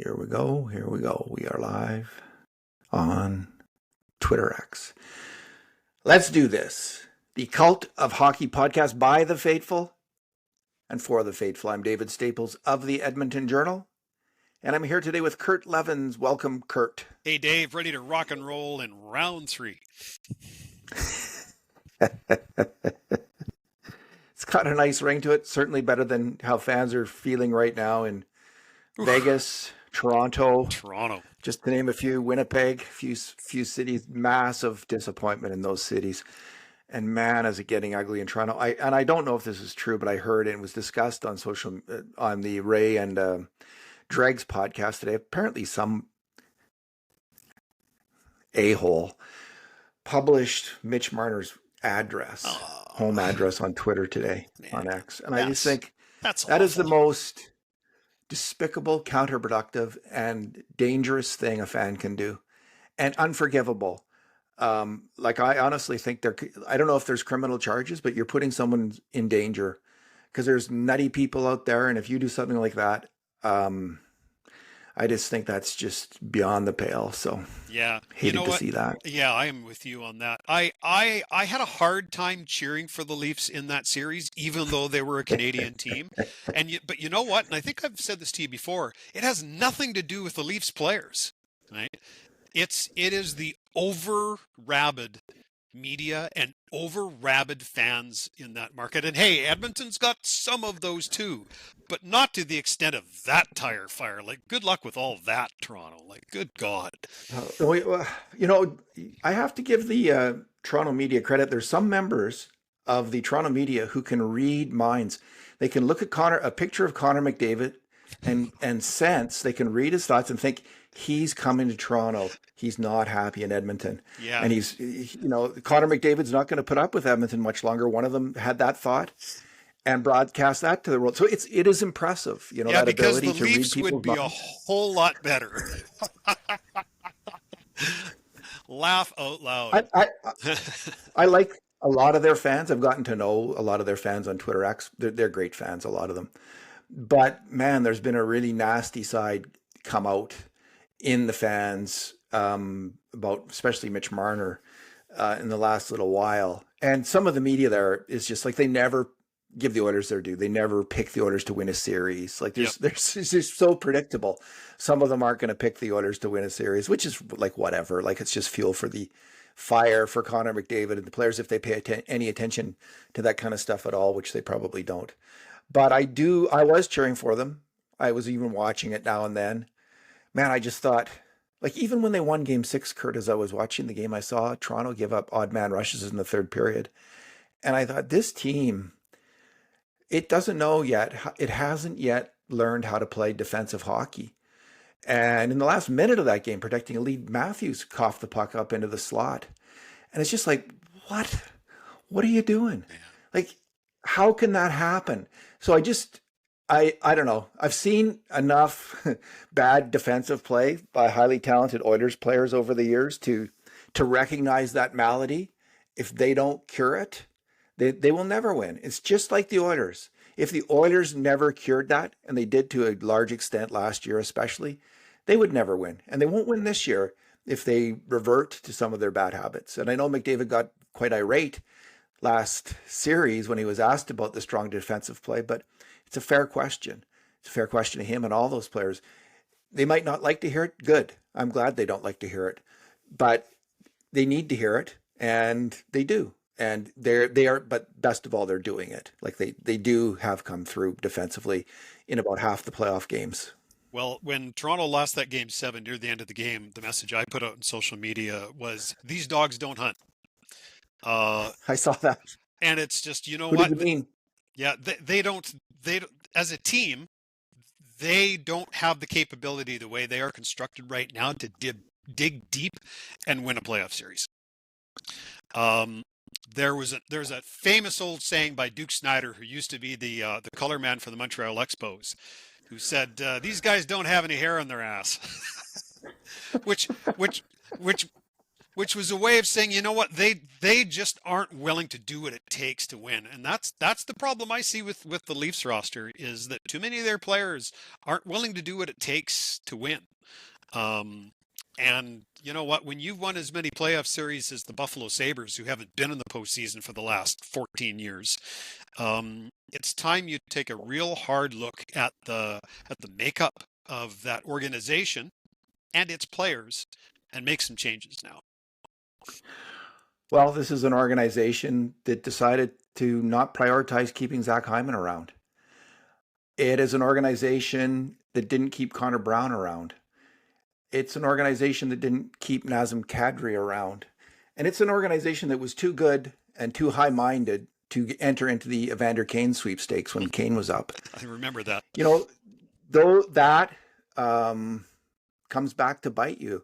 Here we go. Here we go. We are live on Twitter X. Let's do this. The Cult of Hockey podcast by the faithful and for the faithful. I'm David Staples of the Edmonton Journal, and I'm here today with Kurt Leavins. Welcome, Kurt. Hey, Dave, ready to rock and roll in round 3. It's got a nice ring to it. Certainly better than how fans are feeling right now in Vegas, Toronto, just to name a few, Winnipeg, few cities. Massive disappointment in those cities. And man, is it getting ugly in Toronto. I don't know if this is true, but I heard it was discussed on on the Ray and Dregs podcast today. Apparently some a-hole published Mitch Marner's address, home address on Twitter today, on X. And I just think that is the most despicable, counterproductive, and dangerous thing a fan can do, and unforgivable. I honestly think I don't know if there's criminal charges, but you're putting someone in danger because there's nutty people out there. And if you do something like that, I just think that's just beyond the pale. So yeah, hated to see that. Yeah, I am with you on that. I had a hard time cheering for the Leafs in that series, even though they were a Canadian team. But you know what? And I think I've said this to you before. It has nothing to do with the Leafs players, right? It is the over-rabid media and over-rabid fans in that market. And hey, Edmonton's got some of those too, but not to the extent of that tire fire. Like, good luck with all that, Toronto. Like, good God. I have to give the Toronto media credit. There's some members of the Toronto media who can read minds. They can look at a picture of Connor McDavid and sense, they can read his thoughts and think, he's coming to Toronto. He's not happy in Edmonton. Yeah. And Connor McDavid's not going to put up with Edmonton much longer. One of them had that thought and broadcast that to the world. So it is impressive, that ability to read Leafs people's would be a whole lot better. Laugh out loud. I like a lot of their fans. I've gotten to know a lot of their fans on Twitter X. They're great fans, a lot of them. But man, there's been a really nasty side come out in the fans about especially Mitch Marner in the last little while. And some of the media there is just like, they never give the Oilers their due. They never pick the Oilers to win a series. Like it's just so predictable. Some of them aren't going to pick the Oilers to win a series, which is like whatever. Like it's just fuel for the fire for Connor McDavid and the players if they pay any attention to that kind of stuff at all, which they probably don't. But I was cheering for them. I was even watching it now and then. Man, I just thought, like, even when they won Game 6, Kurt, as I was watching the game, I saw Toronto give up odd man rushes in the third period. And I thought, this team, it doesn't know yet. It hasn't yet learned how to play defensive hockey. And in the last minute of that game, protecting a lead, Matthews coughed the puck up into the slot. And it's just like, what? What are you doing? Yeah. Like, how can that happen? So I don't know. I've seen enough bad defensive play by highly talented Oilers players over the years to recognize that malady. If they don't cure it, they will never win. It's just like the Oilers. If the Oilers never cured that, and they did to a large extent last year especially, they would never win. And they won't win this year if they revert to some of their bad habits. And I know McDavid got quite irate last series when he was asked about the strong defensive play, but it's a fair question. It's a fair question to him and all those players. They might not like to hear it. Good. I'm glad they don't like to hear it, but they need to hear it, and they do. And they are, but best of all, they're doing it. Like they do have come through defensively in about half the playoff games. Well, when Toronto lost that Game 7 near the end of the game, the message I put out on social media was, "These dogs don't hunt." I saw that. And it's just, what what? Do you mean? Yeah, they don't, as a team, they don't have the capability the way they are constructed right now to dig deep and win a playoff series. There's a famous old saying by Duke Snider, who used to be the color man for the Montreal Expos, who said, "These guys don't have any hair on their ass," which which was a way of saying, you know what, they just aren't willing to do what it takes to win, and that's the problem I see with the Leafs roster, is that too many of their players aren't willing to do what it takes to win. Um, and you know what, when you've won as many playoff series as the Buffalo Sabres, who haven't been in the postseason for the last 14 years, it's time you take a real hard look at the makeup of that organization and its players and make some changes now. Well, this is an organization that decided to not prioritize keeping Zach Hyman around. It is an organization that didn't keep Connor Brown around. It's an organization that didn't keep Nazem Kadri around. And it's an organization that was too good and too high-minded to enter into the Evander Kane sweepstakes when Kane was up. I remember that. You know, though that comes back to bite you.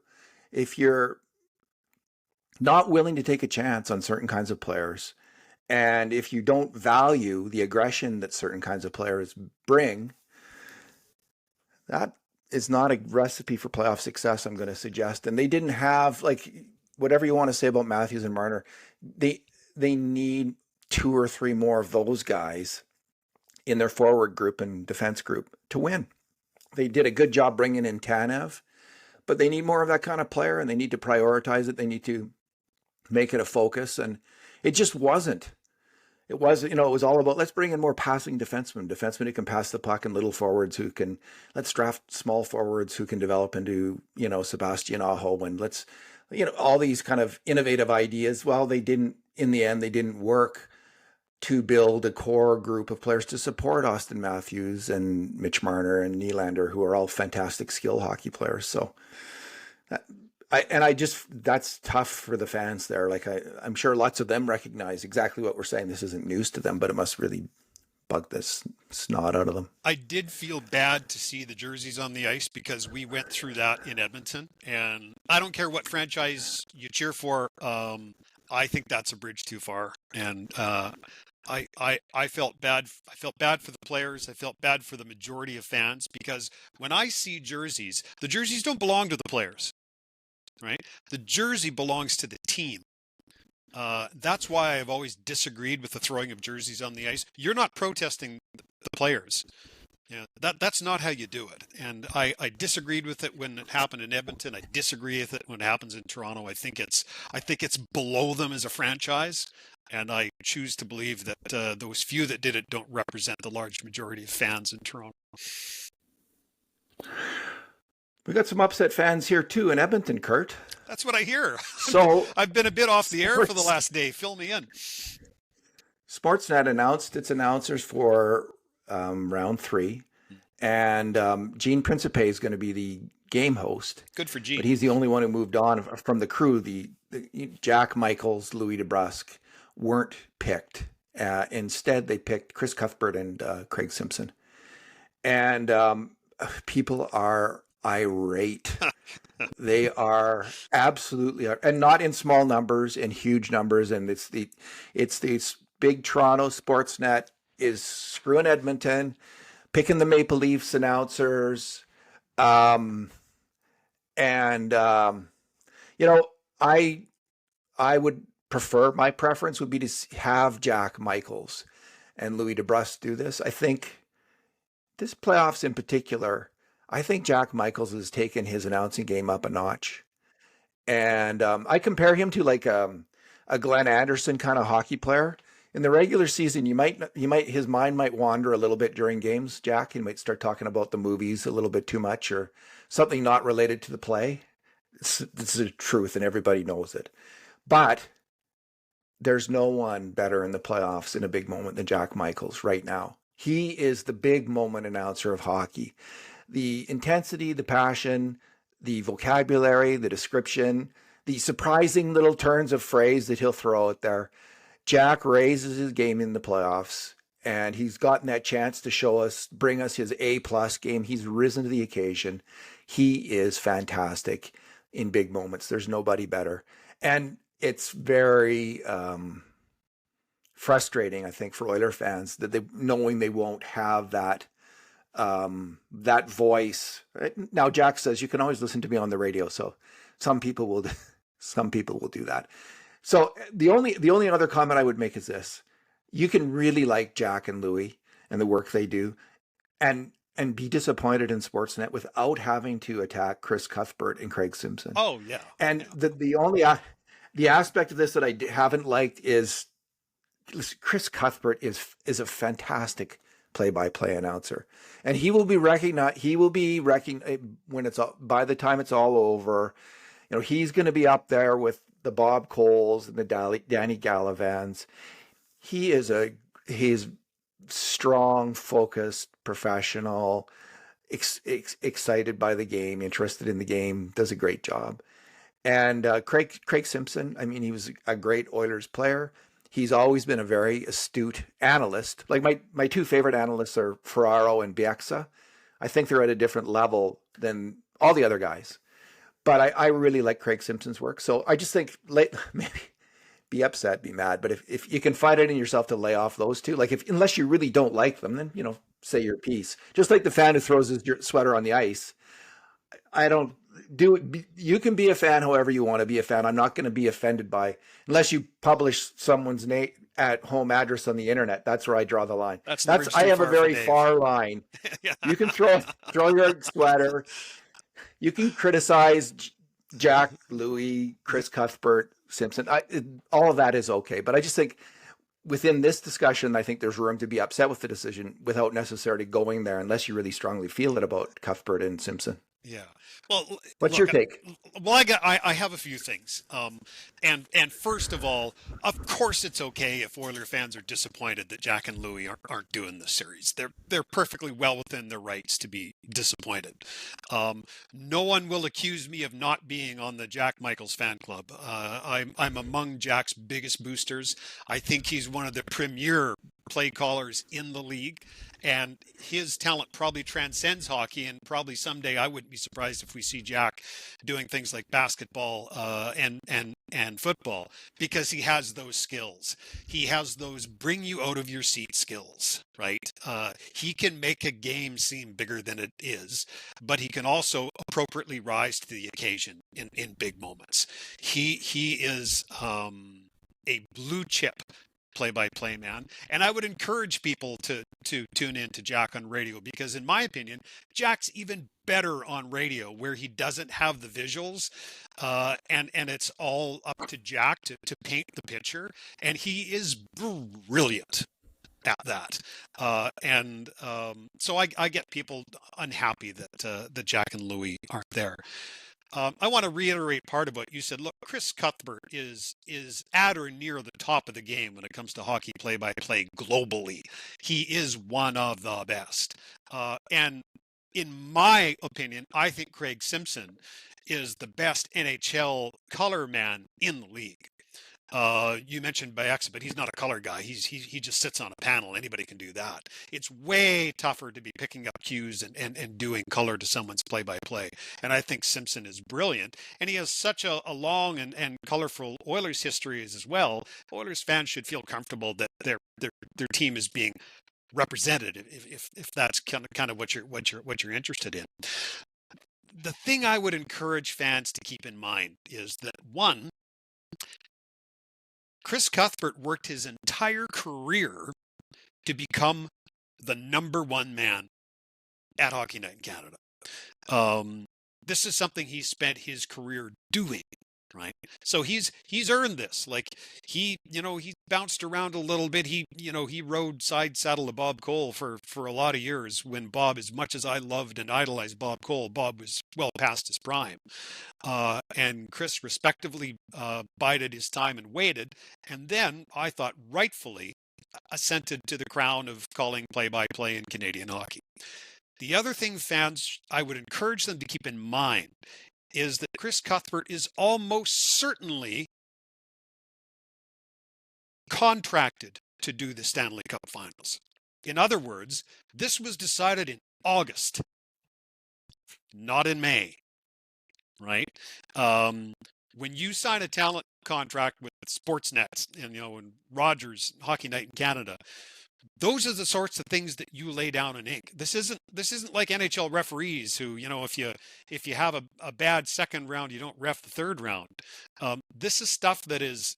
If you're not willing to take a chance on certain kinds of players, and if you don't value the aggression that certain kinds of players bring, that is not a recipe for playoff success, I'm going to suggest. And they didn't have, like, whatever you want to say about Matthews and Marner, they need two or three more of those guys in their forward group and defense group to win. They did a good job bringing in Tanev, but they need more of that kind of player, and they need to prioritize it. They need to make it a focus, and it just wasn't. It was, it was all about, let's bring in more passing defensemen who can pass the puck, and little forwards who can, let's draft small forwards who can develop into, Sebastian Aho, and let's, all these kind of innovative ideas. Well, they didn't, in the end, they didn't work to build a core group of players to support Austin Matthews and Mitch Marner and Nylander, who are all fantastic skill hockey players. So that's tough for the fans there. Like I'm sure lots of them recognize exactly what we're saying. This isn't news to them, but it must really bug this snot out of them. I did feel bad to see the jerseys on the ice, because we went through that in Edmonton, and I don't care what franchise you cheer for. I think that's a bridge too far, and I felt bad. I felt bad for the players. I felt bad for the majority of fans, because when I see jerseys, the jerseys don't belong to the players, right? The jersey belongs to the team. That's why I've always disagreed with the throwing of jerseys on the ice. You're not protesting the players. Yeah, that's not how you do it. And I disagreed with it when it happened in Edmonton. I disagree with it when it happens in Toronto. I think it's below them as a franchise. And I choose to believe that those few that did it don't represent the large majority of fans in Toronto. We got some upset fans here too in Edmonton, Kurt. That's what I hear. So I've been a bit off the air for the last day. Fill me in. Sportsnet announced its announcers for round 3, and Gene Principe is going to be the game host. Good for Gene. But he's the only one who moved on from the crew. The Jack Michaels, Louis DeBrusque weren't picked. Instead, they picked Chris Cuthbert and Craig Simpson. And people are irate. They are absolutely, and not in small numbers, in huge numbers. And it's these big Toronto Sportsnet is screwing Edmonton, picking the Maple Leafs announcers. I would prefer, my preference would be to have Jack Michaels and Louis DeBrusque do this. I think this playoffs in particular, I think Jack Michaels has taken his announcing game up a notch. And I compare him to like a Glenn Anderson kind of hockey player. In the regular season, his mind might wander a little bit during games, Jack. He might start talking about the movies a little bit too much, or something not related to the play. This is the truth, and everybody knows it. But there's no one better in the playoffs in a big moment than Jack Michaels right now. He is the big moment announcer of hockey. The intensity, the passion, the vocabulary, the description, the surprising little turns of phrase that he'll throw out there. Jack raises his game in the playoffs, and he's gotten that chance to bring us his A+ game. He's risen to the occasion. He is fantastic in big moments. There's nobody better. And it's very frustrating, I think, for Oiler fans that knowing they won't have that voice. Now, Jack says you can always listen to me on the radio, so some people will Some people will do that. So the only other comment I would make is this: you can really like Jack and Louie and the work they do, and be disappointed in Sportsnet without having to attack Chris Cuthbert and Craig Simpson. Oh yeah, And yeah. the aspect of this that I haven't liked is Chris Cuthbert is a fantastic play-by-play announcer, and he will be recognized. He will be recognized when it's by the time it's all over. He's going to be up there with the Bob Coles and the Danny Gallavans. He's strong, focused, professional, excited by the game, interested in the game, does a great job. And Craig Simpson, I mean, he was a great Oilers player. He's always been a very astute analyst. Like my two favorite analysts are Ferraro and Bieksa. I think they're at a different level than all the other guys. But I really like Craig Simpson's work. So I just think maybe be upset, be mad. But if you can find it in yourself to lay off those two, like unless you really don't like them, then say your piece. Just like the fan who throws his sweater on the ice. I don't do it. You can be a fan however you want to be a fan. I'm not going to be offended by unless you publish someone's name at home address on the internet. That's where I draw the line. That's the bridge I too have a far for very Dave. far line. Yeah. You can throw your sweater. You can criticize Jack, Louie, Chris Cuthbert, Simpson. All of that is okay. But I just think within this discussion, I think there's room to be upset with the decision without necessarily going there unless you really strongly feel it about Cuthbert and Simpson. Yeah. Well, What's look, your take? well, I have a few things. And first of all, of course, it's okay if Oiler fans are disappointed that Jack and Louie aren't doing the series. They're perfectly well within their rights to be disappointed. No one will accuse me of not being on the Jack Michaels fan club. I'm among Jack's biggest boosters. I think he's one of the premier play callers in the league, and his talent probably transcends hockey, and probably someday I wouldn't be surprised if we see Jack doing things like basketball and football, because he has those skills. He has those bring you out of your seat skills, right? He can make a game seem bigger than it is, but he can also appropriately rise to the occasion in big moments. He is a blue chip play-by-play man, and I would encourage people to tune in to Jack on radio, because in my opinion, Jack's even better on radio, where he doesn't have the visuals, and it's all up to Jack to paint the picture, and he is brilliant at that. So I get people unhappy that Jack and Louie aren't there. I want to reiterate part of what you said. Look, Chris Cuthbert is at or near the top of the game when it comes to hockey play-by-play globally. He is one of the best. And in my opinion, I think Craig Simpson is the best NHL color man in the league. You mentioned Bieksa, but he's not a color guy. He just sits on a panel. Anybody can do that. It's way tougher to be picking up cues and doing color to someone's play-by-play. And I think Simpson is brilliant. And he has such a long and colorful Oilers history as well. Oilers fans should feel comfortable that their team is being represented, if that's kind of what you're interested in. The thing I would encourage fans to keep in mind is that, one, Chris Cuthbert worked his entire career to become the number one man at Hockey Night in Canada. This is something he spent his career doing, right? So he's earned this. Like he bounced around a little bit. He rode side saddle to Bob Cole for a lot of years, when Bob, as much as I loved and idolized Bob Cole, Bob was well past his prime. And Chris respectively bided his time and waited, and then I thought rightfully ascended to the crown of calling play-by-play in Canadian hockey. The other thing fans, I would encourage them to keep in mind, is that Chris Cuthbert is almost certainly contracted to do the Stanley Cup Finals. In other words, this was decided in August, not in May, right? When you sign a talent contract with Sportsnet and Rogers Hockey Night in Canada, those are the sorts of things that you lay down in ink. This isn't like NHL referees who, if you have a bad second round, you don't ref the third round. This is stuff that is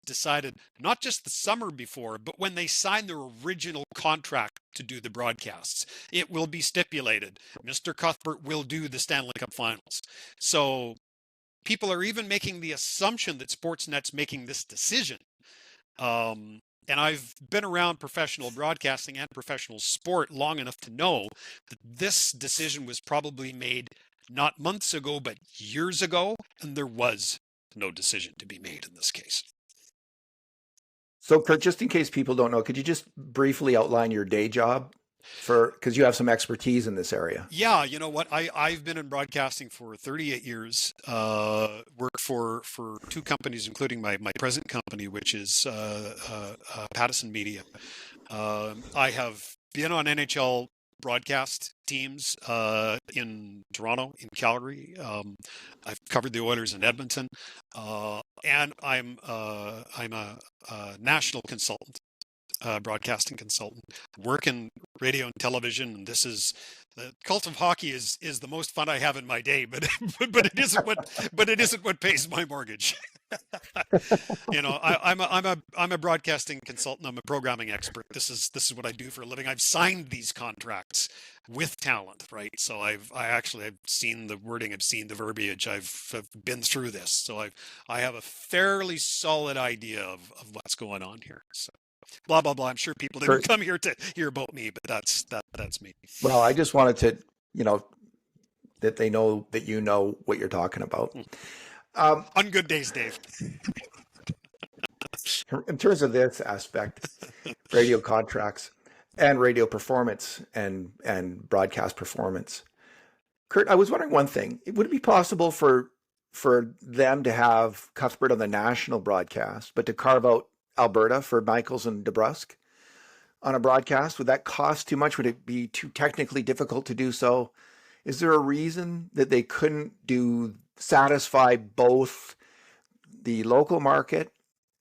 decided not just the summer before, but when they sign their original contract to do the broadcasts. It will be stipulated Mr. Cuthbert will do the Stanley Cup Finals. So people are even making the assumption that Sportsnet's making this decision. And I've been around professional broadcasting and professional sport long enough to know that this decision was probably made not months ago, but years ago, and there was no decision to be made in this case. So, Kurt, just in case people don't know, could you just briefly outline your day job because you have some expertise in this area? Yeah, you know what? I've been in broadcasting for 38 years. Worked for two companies, including my present company, which is Pattison Media. I have been on NHL broadcast teams in Toronto, in Calgary. I've covered the Oilers in Edmonton, and I'm a national consultant. Broadcasting consultant, work in radio and television, and this is the cult of hockey is the most fun I have in my day, but but it isn't what pays my mortgage. I'm a broadcasting consultant. I'm a programming expert. This is what I do for a living. I've signed these contracts with talent, right? So I've seen the wording, I've seen the verbiage, I've been through this, so I have a fairly solid idea of what's going on here. So. Blah blah blah. I'm sure people didn't come here to hear about me, but that's me. Well, I just wanted to, that they know that you know what you're talking about. On good days, Dave. In terms of this aspect, radio contracts and radio performance and broadcast performance, Kurt, I was wondering one thing. Would it be possible for them to have Cuthbert on the national broadcast, but to carve out Alberta for Michaels and DeBrusk on a broadcast? Would that cost too much? Would it be too technically difficult to do so? Is there a reason that they couldn't satisfy both the local market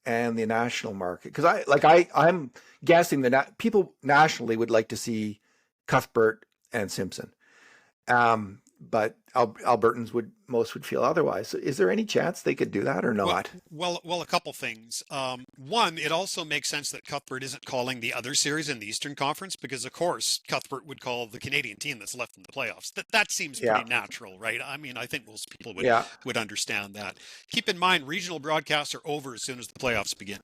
and the national market? Because I'm guessing that people nationally would like to see Cuthbert and Simpson, but Albertans would feel otherwise. So is there any chance they could do that or not? Well, a couple things. One, it also makes sense that Cuthbert isn't calling the other series in the Eastern Conference because, of course, Cuthbert would call the Canadian team that's left in the playoffs. That seems pretty natural, right? I mean, I think most people would understand that. Keep in mind, regional broadcasts are over as soon as the playoffs begin.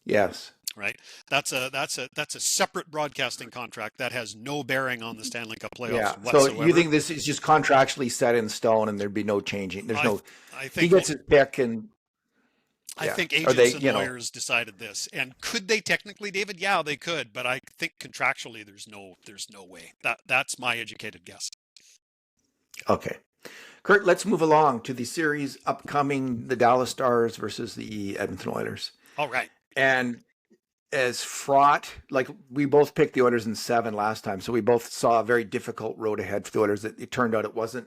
Yes. Right. That's a separate broadcasting contract that has no bearing on the Stanley Cup playoffs whatsoever. So you think this is just contractually set in stone and there'd be no changing? I think he gets his pick and. I think agents and lawyers decided this. And could they technically, David? Yeah, they could. But I think contractually there's no way. That's my educated guess. Okay. Kurt, let's move along to the series upcoming, the Dallas Stars versus the Edmonton Oilers. All right. And as fraught, like we both picked the Oilers in 7 last time, so we both saw a very difficult road ahead for the Oilers. It turned out it wasn't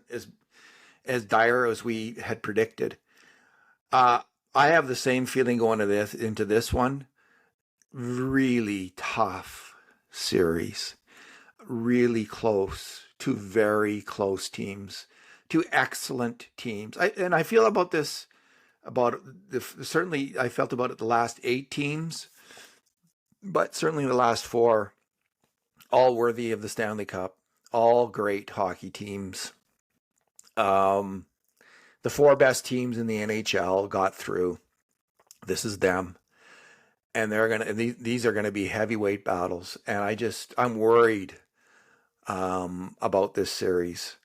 as dire as we had predicted. I have the same feeling going into this one. Really tough series, really close, two very close teams, two excellent teams. I feel about this certainly I felt about it the last 8 teams. But certainly the last 4, all worthy of the Stanley Cup, all great hockey teams. The 4 best teams in the NHL got through. This is them, and these are gonna be heavyweight battles. And I'm worried about this series.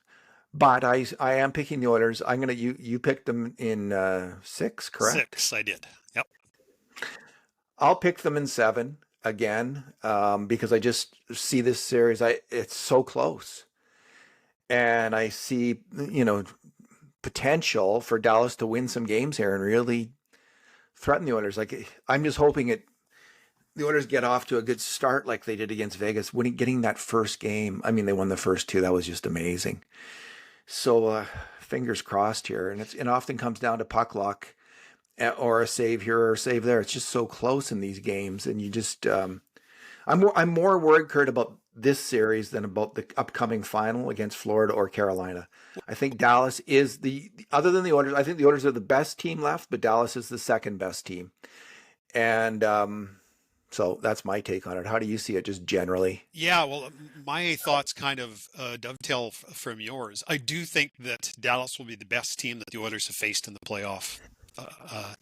But I am picking the Oilers. You picked them in 6, correct? 6, I did. Yep. I'll pick them in 7. Again, because I just see this series. It's so close, and I see potential for Dallas to win some games here and really threaten the Oilers. Like I'm just hoping the Oilers get off to a good start like they did against Vegas. Getting that first game, I mean they won the first 2. That was just amazing. So fingers crossed here, and it often comes down to puck luck. Or a save here or a save there. It's just so close in these games, and you just I'm more worried, Kurt, about this series than about the upcoming final against Florida or Carolina. I think Dallas is other than the Oilers. I think the Oilers are the best team left, but Dallas is the second best team. And so that's my take on it. How do you see it, just generally? Yeah, well, my thoughts kind of dovetail from yours. I do think that Dallas will be the best team that the Oilers have faced in the playoff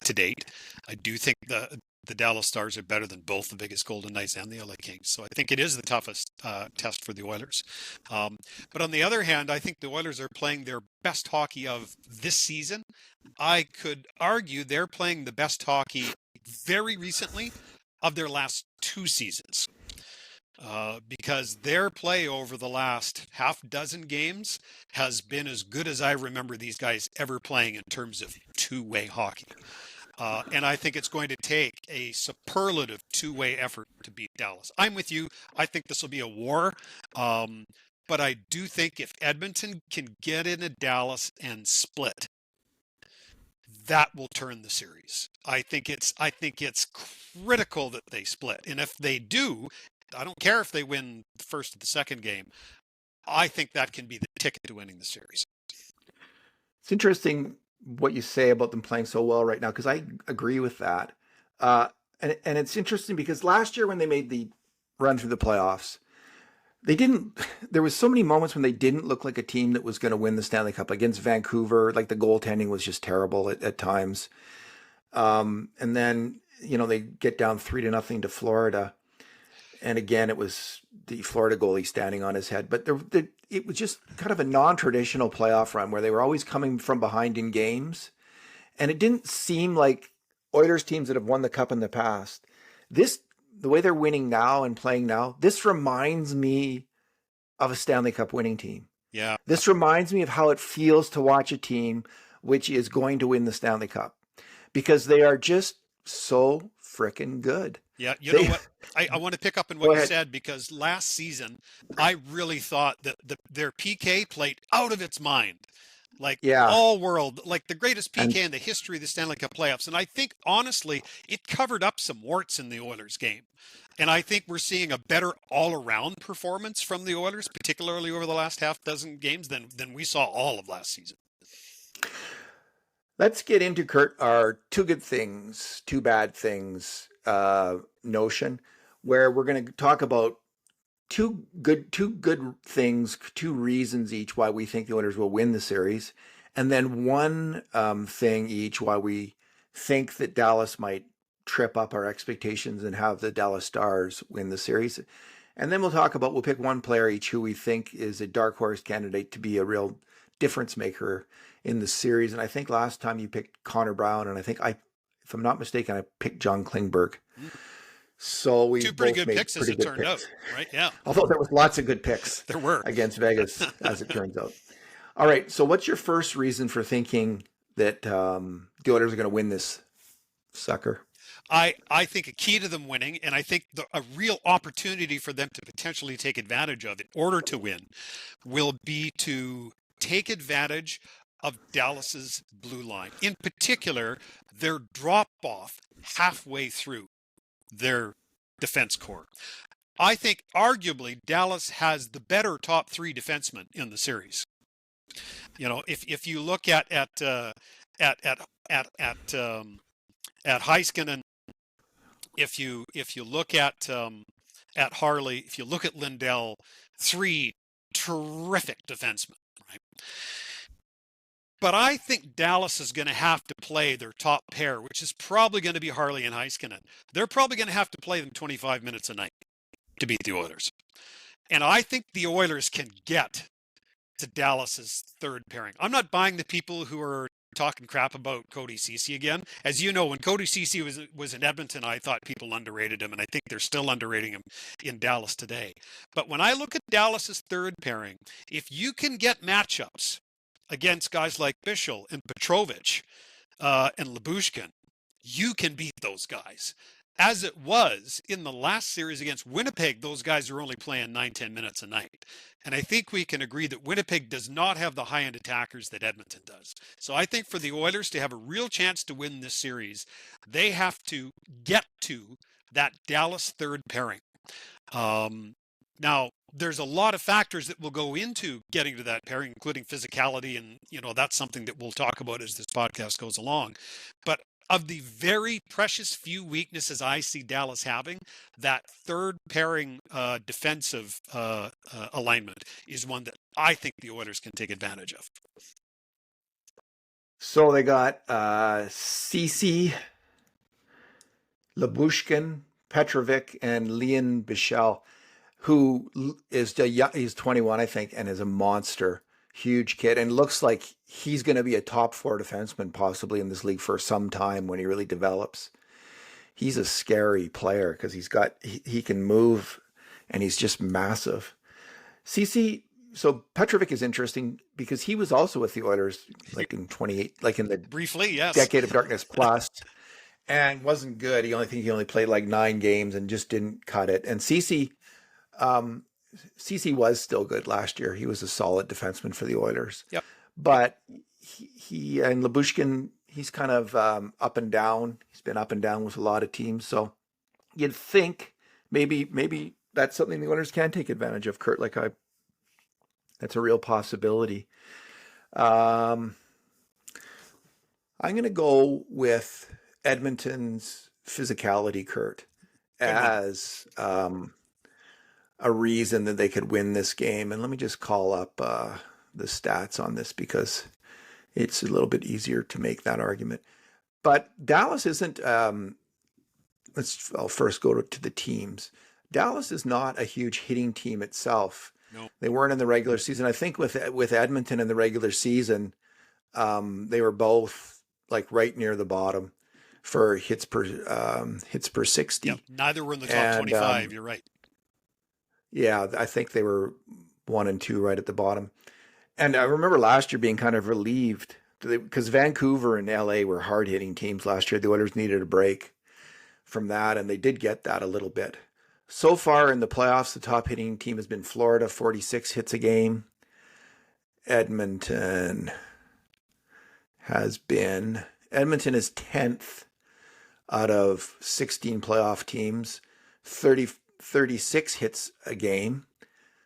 to date. I do think the Dallas Stars are better than both the biggest Golden Knights and the LA Kings. So I think it is the toughest test for the Oilers. But on the other hand, I think the Oilers are playing their best hockey of this season. I could argue they're playing the best hockey very recently of their last 2 seasons. Because their play over the last half dozen games has been as good as I remember these guys ever playing in terms of two-way hockey. And I think it's going to take a superlative two-way effort to beat Dallas. I'm with you. I think this will be a war. But I do think if Edmonton can get into Dallas and split, that will turn the series. I think it's critical that they split. And if they do, I don't care if they win the first or the second game. I think that can be the ticket to winning the series. It's interesting what you say about them playing so well right now, because I agree with that. And it's interesting because last year when they made the run through the playoffs, they didn't. There was so many moments when they didn't look like a team that was going to win the Stanley Cup against Vancouver. Like the goaltending was just terrible at times. And then they get down 3-0 to Florida, and again it was the Florida goalie standing on his head. But it was just kind of a non-traditional playoff run where they were always coming from behind in games, and it didn't seem like Oilers teams that have won the Cup in the past. The way they're winning now and playing now, this reminds me of a Stanley Cup winning team. Yeah. This reminds me of how it feels to watch a team which is going to win the Stanley Cup, because they are just so freaking good. Yeah, know what? I want to pick up on what you said, because last season I really thought that their PK played out of its mind. Like all world, like the greatest PK in the history of the Stanley Cup playoffs. And I think, honestly, it covered up some warts in the Oilers game. And I think we're seeing a better all-around performance from the Oilers, particularly over the last half dozen games than we saw all of last season. Let's get into, Kurt, our two good things, two bad things notion, where we're going to talk about two good things, two reasons each why we think the Oilers will win the series, and then one thing each why we think that Dallas might trip up our expectations and have the Dallas Stars win the series. And then we'll pick one player each who we think is a dark horse candidate to be a real difference maker in the series. And I think last time you picked Connor Brown, and I think if I'm not mistaken, I picked John Klingberg. So we two pretty good picks as it turned out, right? Yeah. Although there was lots of good picks there were against Vegas, as it turns out. All right. So what's your first reason for thinking that the Oilers are going to win this sucker? I think a key to them winning, and I think a real opportunity for them to potentially take advantage of in order to win, will be to take advantage of Dallas's blue line. In particular, their drop-off halfway through their defense core. I think arguably Dallas has the better top three defensemen in the series. If you look at Heiskanen, if you look at Harley, if you look at Lindell, three terrific defensemen, right? But I think Dallas is going to have to play their top pair, which is probably going to be Harley and Heiskanen. They're probably going to have to play them 25 minutes a night to beat the Oilers. And I think the Oilers can get to Dallas's third pairing. I'm not buying the people who are talking crap about Cody Ceci again. As you know, when Cody Ceci was in Edmonton, I thought people underrated him, and I think they're still underrating him in Dallas today. But when I look at Dallas's third pairing, if you can get matchups against guys like Bichel and Petrovich and Lyubushkin, you can beat those guys. As it was in the last series against Winnipeg, those guys are only playing 9-10 minutes a night. And I think we can agree that Winnipeg does not have the high-end attackers that Edmonton does. So I think for the Oilers to have a real chance to win this series, they have to get to that Dallas third pairing. Now, there's a lot of factors that will go into getting to that pairing, including physicality, and that's something that we'll talk about as this podcast goes along. But of the very precious few weaknesses I see Dallas having, that third pairing defensive alignment is one that I think the Oilers can take advantage of. So they got Cece, Labushkin, Petrovic, and Leon Bichelle, who is he's 21, I think, and is a monster, huge kid, and looks like he's going to be a top four defenseman possibly in this league for some time when he really develops. He's a scary player because he can move, and he's just massive. CC. So Petrovic is interesting because he was also with the Oilers like in 28, like in the briefly, yes, Decade of Darkness Plus, and wasn't good. He only played like 9 games and just didn't cut it. And CC was still good last year. He was a solid defenseman for the Oilers. Yep. But he and Labushkin, he's kind of up and down. He's been up and down with a lot of teams. So you'd think maybe that's something the Oilers can take advantage of, Kurt. That's a real possibility. I'm going to go with Edmonton's physicality, Kurt, as a reason that they could win this game. And let me just call up the stats on this because it's a little bit easier to make that argument. But Dallas isn't, I'll first go to the teams. Dallas is not a huge hitting team itself. No. They weren't in the regular season. I think with Edmonton in the regular season, they were both like right near the bottom for hits per 60. Yep. Neither were in the top 25. You're right. Yeah, I think they were 1 and 2 right at the bottom. And I remember last year being kind of relieved because Vancouver and LA were hard hitting teams last year. The Oilers needed a break from that, and they did get that a little bit. So far in the playoffs, the top hitting team has been Florida, 46 hits a game. Edmonton is 10th out of 16 playoff teams, 36 hits a game.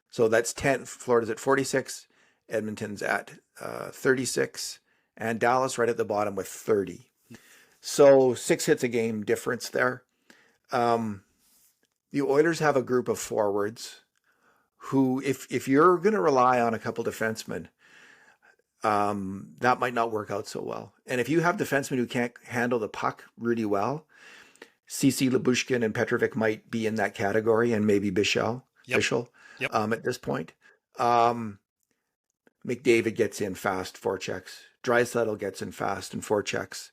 So that's 10th. Florida's at 46, Edmonton's at 36, and Dallas right at the bottom with 30. So 6 hits a game difference there. The Oilers have a group of forwards who, if you're going to rely on a couple defensemen, that might not work out so well. And if you have defensemen who can't handle the puck really well, CC, Labushkin, and Petrovic might be in that category, and maybe Bichelle at this point. McDavid gets in fast forechecks. Draisaitl gets in fast and forechecks.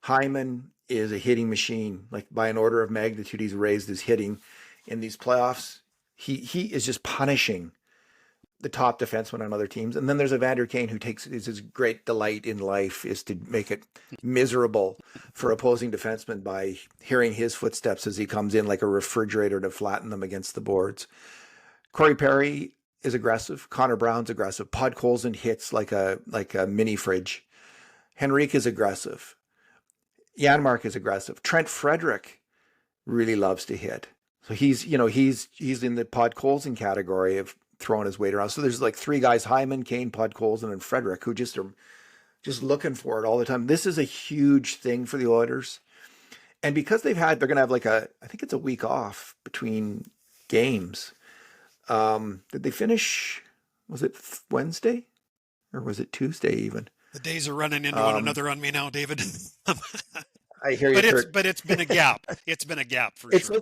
Hyman is a hitting machine. Like by an order of magnitude, he's raised his hitting in these playoffs. He is just punishing the top defensemen on other teams. And then there's Evander Kane who takes his great delight in life is to make it miserable for opposing defensemen by hearing his footsteps as he comes in like a refrigerator to flatten them against the boards. Corey Perry is aggressive. Connor Brown's aggressive. Podkolzin hits like a mini fridge. Henrique is aggressive. Janmark is aggressive. Trent Frederick really loves to hit. So he's in the Podkolzin category of throwing his weight around. So there's like 3 guys, Hyman, Kane, Podkolzin, and Frederick, who just are just looking for it all the time. This is a huge thing for the Oilers. And because they're going to have I think it's a week off between games. Did they finish, was it Wednesday? Or was it Tuesday even? The days are running into one another on me now, David. I hear you. But it's been a gap. It's been a gap for sure.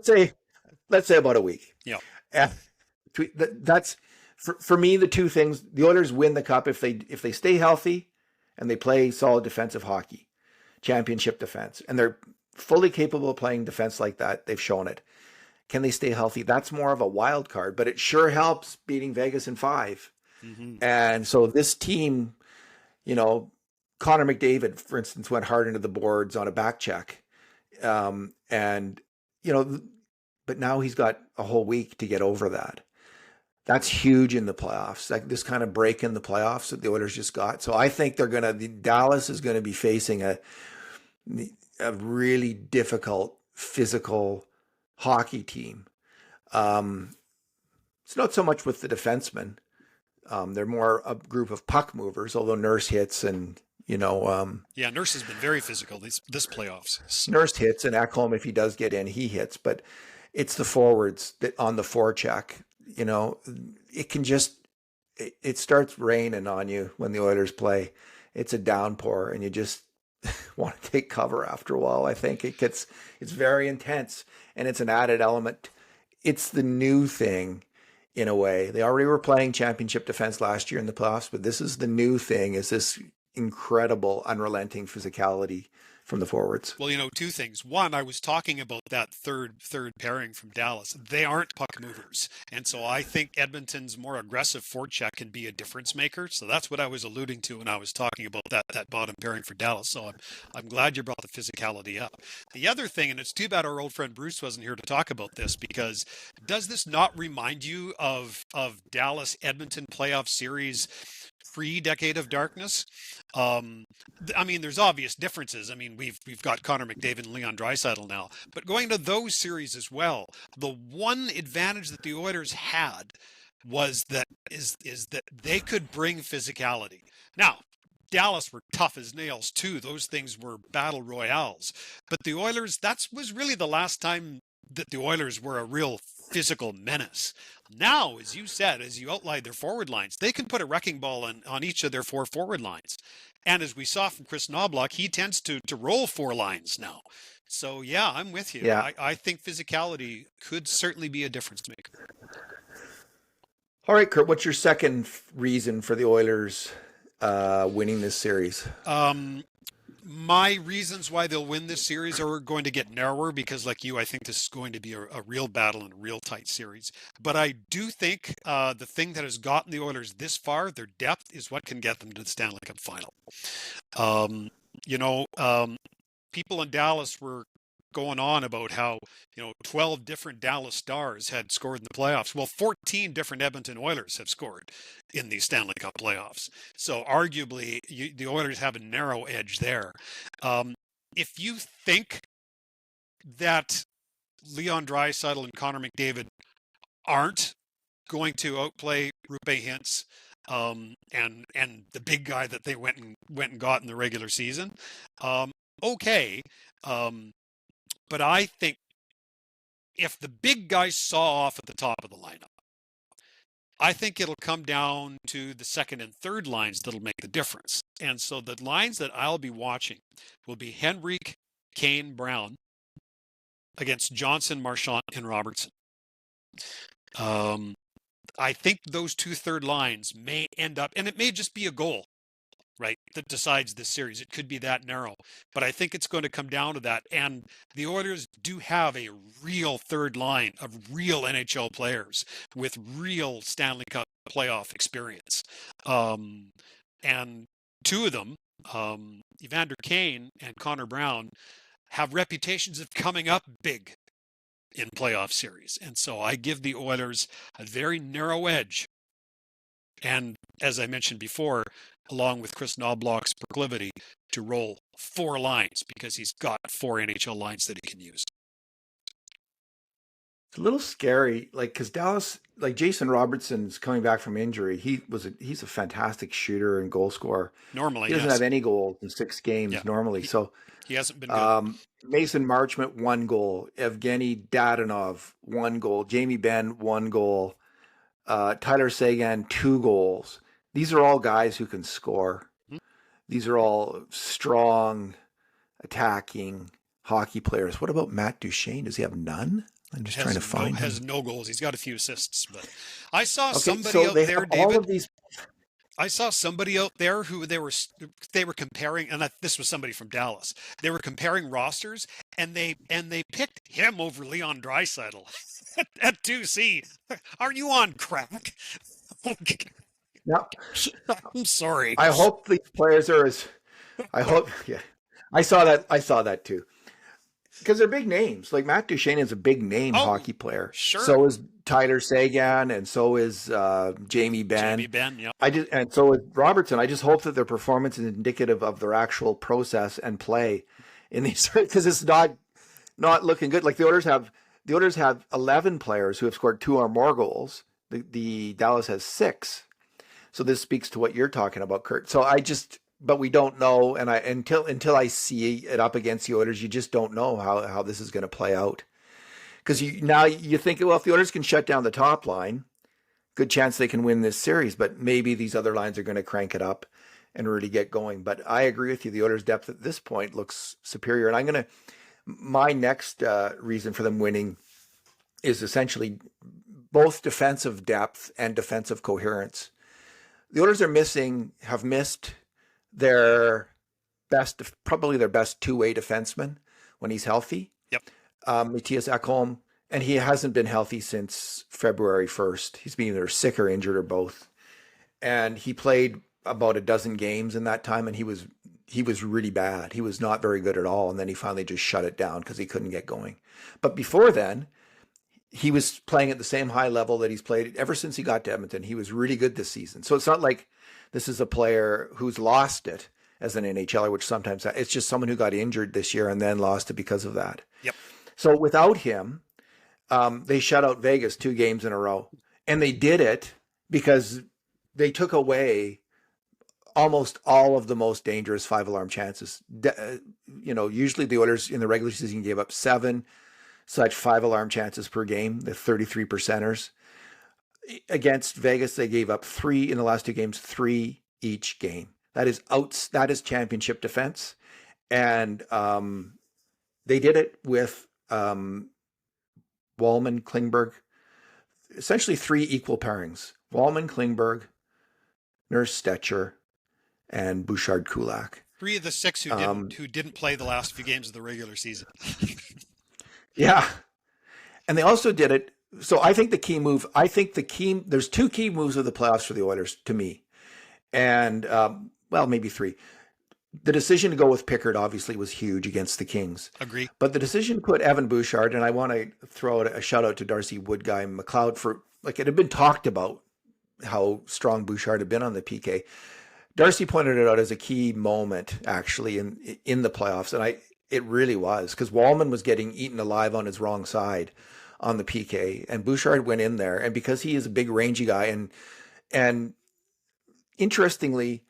Let's say about a week. Yeah. That's for me the two things. The Oilers win the cup if they stay healthy and they play solid defensive hockey, championship defense, and they're fully capable of playing defense like that. They've shown it. Can they stay healthy? That's more of a wild card, but it sure helps beating Vegas in 5. Mm-hmm. And so this team, Connor McDavid, for instance, went hard into the boards on a back check. But now he's got a whole week to get over that. That's huge in the playoffs. Like this kind of break in the playoffs that the Oilers just got. So I think Dallas is going to be facing a really difficult physical hockey team. Um, it's not so much with the defensemen. They're more a group of puck movers, although Nurse hits and, Yeah, Nurse has been very physical this playoffs. So, Nurse hits and Ekholm, if he does get in, he hits. But it's the forwards that on the forecheck, it can just, it starts raining on you when the Oilers play. It's a downpour and you just want to take cover after a while. I think it's very intense and it's an added element. It's the new thing in a way. They already were playing championship defense last year in the playoffs, but this is the new thing, is this incredible, unrelenting physicality from the forwards. well, two things. One, I was talking about that third pairing from Dallas. They aren't puck movers, and so I think Edmonton's more aggressive forecheck can be a difference maker. So that's what I was alluding to when I was talking about that bottom pairing for Dallas. So I'm glad you brought the physicality up. The other thing, and it's too bad our old friend Bruce wasn't here to talk about this, because does this not remind you of Dallas Edmonton playoff series pre-Decade of Darkness? There's obvious differences. We've got Connor McDavid and Leon Draisaitl now, but going to those series as well, the one advantage that the Oilers had was that they could bring physicality. Now, Dallas were tough as nails too. Those things were battle royales. But the Oilers, that was really the last time that the Oilers were a real physical menace. Now, as you said, as you outlined their forward lines, they can put a wrecking ball on each of their four forward lines. And as we saw from Chris Knobloch, he tends to roll four lines now. So, yeah, I'm with you. Yeah. I think physicality could certainly be a difference maker. All right, Kurt, what's your second reason for the Oilers winning this series? My reasons why they'll win this series are going to get narrower because, like you, I think this is going to be a real battle and a real tight series. But I do think the thing that has gotten the Oilers this far, their depth, is what can get them to the Stanley Cup final. People in Dallas were going on about how 12 different Dallas Stars had scored in the playoffs. Well, 14 different Edmonton Oilers have scored in the Stanley Cup playoffs. So arguably, the Oilers have a narrow edge there. If you think that Leon Draisaitl and Connor McDavid aren't going to outplay Rupe Hintz and the big guy that they went and got in the regular season, okay. But I think if the big guys saw off at the top of the lineup, I think it'll come down to the second and third lines that'll make the difference. And so the lines that I'll be watching will be Henrique, Kane, Brown against Johnson, Marchand, and Robertson. I think those two third lines may end up, and it may just be a goal, right, that decides this series. It could be that narrow, but I think it's going to come down to that. And the Oilers do have a real third line of real NHL players with real Stanley Cup playoff experience. And two of them, Evander Kane and Connor Brown, have reputations of coming up big in playoff series. And so I give the Oilers a very narrow edge. And as I mentioned before, along with Chris Knobloch's proclivity to roll four lines because he's got four NHL lines that he can use. It's a little scary, because Dallas, Jason Robertson's coming back from injury. He's a fantastic shooter and goal scorer. Normally, he doesn't have any goals in 6 games normally. So he hasn't been good. Mason Marchment, 1 goal. Evgeny Dadonov, 1 goal. Jamie Benn, 1 goal. Tyler Seguin, 2 goals. These are all guys who can score. These are all strong, attacking hockey players. What about Matt Duchene? Does he have none? I'm just trying to find him. Has no goals. He's got a few assists, but I saw somebody out there, David. All of these... I saw somebody out there who they were comparing, and this was somebody from Dallas. They were comparing rosters, and they picked him over Leon Draisaitl at 2C. Are you on crack? No, I'm sorry. I hope these players are as. I hope. Yeah, I saw that too. Because they're big names. Like Matt Duchene is a big name hockey player. Sure. So is Tyler Seguin, and so is Jamie Benn. Jamie Benn, yeah. And so is Robertson. I just hope that their performance is indicative of their actual process and play in these, because it's not looking good. Like the Oilers have The Oilers have 11 players who have scored 2 or more goals. The Dallas has 6. So this speaks to what you're talking about, Kurt. But we don't know, and until I see it up against the Oilers, you just don't know how this is going to play out. Because now you think, well, if the Oilers can shut down the top line, good chance they can win this series. But maybe these other lines are going to crank it up and really get going. But I agree with you. The Oilers' depth at this point looks superior, and my next reason for them winning is essentially both defensive depth and defensive coherence. The Oilers have missed probably their best two-way defenseman when he's healthy. Yep. Matthias Ekholm, and he hasn't been healthy since February 1st. He's been either sick or injured or both. And he played about a dozen games in that time, and he was really bad. He was not very good at all. And then he finally just shut it down because he couldn't get going. But before then, he was playing at the same high level that he's played ever since he got to Edmonton. He was really good this season. So it's not like this is a player who's lost it as an NHLer, which sometimes it's just someone who got injured this year and then lost it because of that. Yep. So without him, they shut out Vegas 2 games in a row. And they did it because they took away almost all of the most dangerous 5-alarm chances. Usually the Oilers in the regular season gave up 7 such 5-alarm chances per game, the 33 percenters. Against Vegas, they gave up 3 in the last 2 games, 3 each game. That is championship defense. And they did it with Wallman, Klingberg, essentially 3 equal pairings. Wallman, Klingberg, Nurse Stetcher, and Bouchard Kulak. 3 of the 6 who didn't play the last few games of the regular season. Yeah. And they also did it. So I think there's 2 key moves of the playoffs for the Oilers to me. And, maybe 3. The decision to go with Pickard obviously was huge against the Kings. Agree. But the decision to put Evan Bouchard, and I want to throw out a shout out to Darcy Woodguy and McLeod for, it had been talked about how strong Bouchard had been on the PK. Darcy pointed it out as a key moment actually in the playoffs. And it really was, because Wallman was getting eaten alive on his wrong side on the PK, and Bouchard went in there, and because he is a big rangy guy, and interestingly,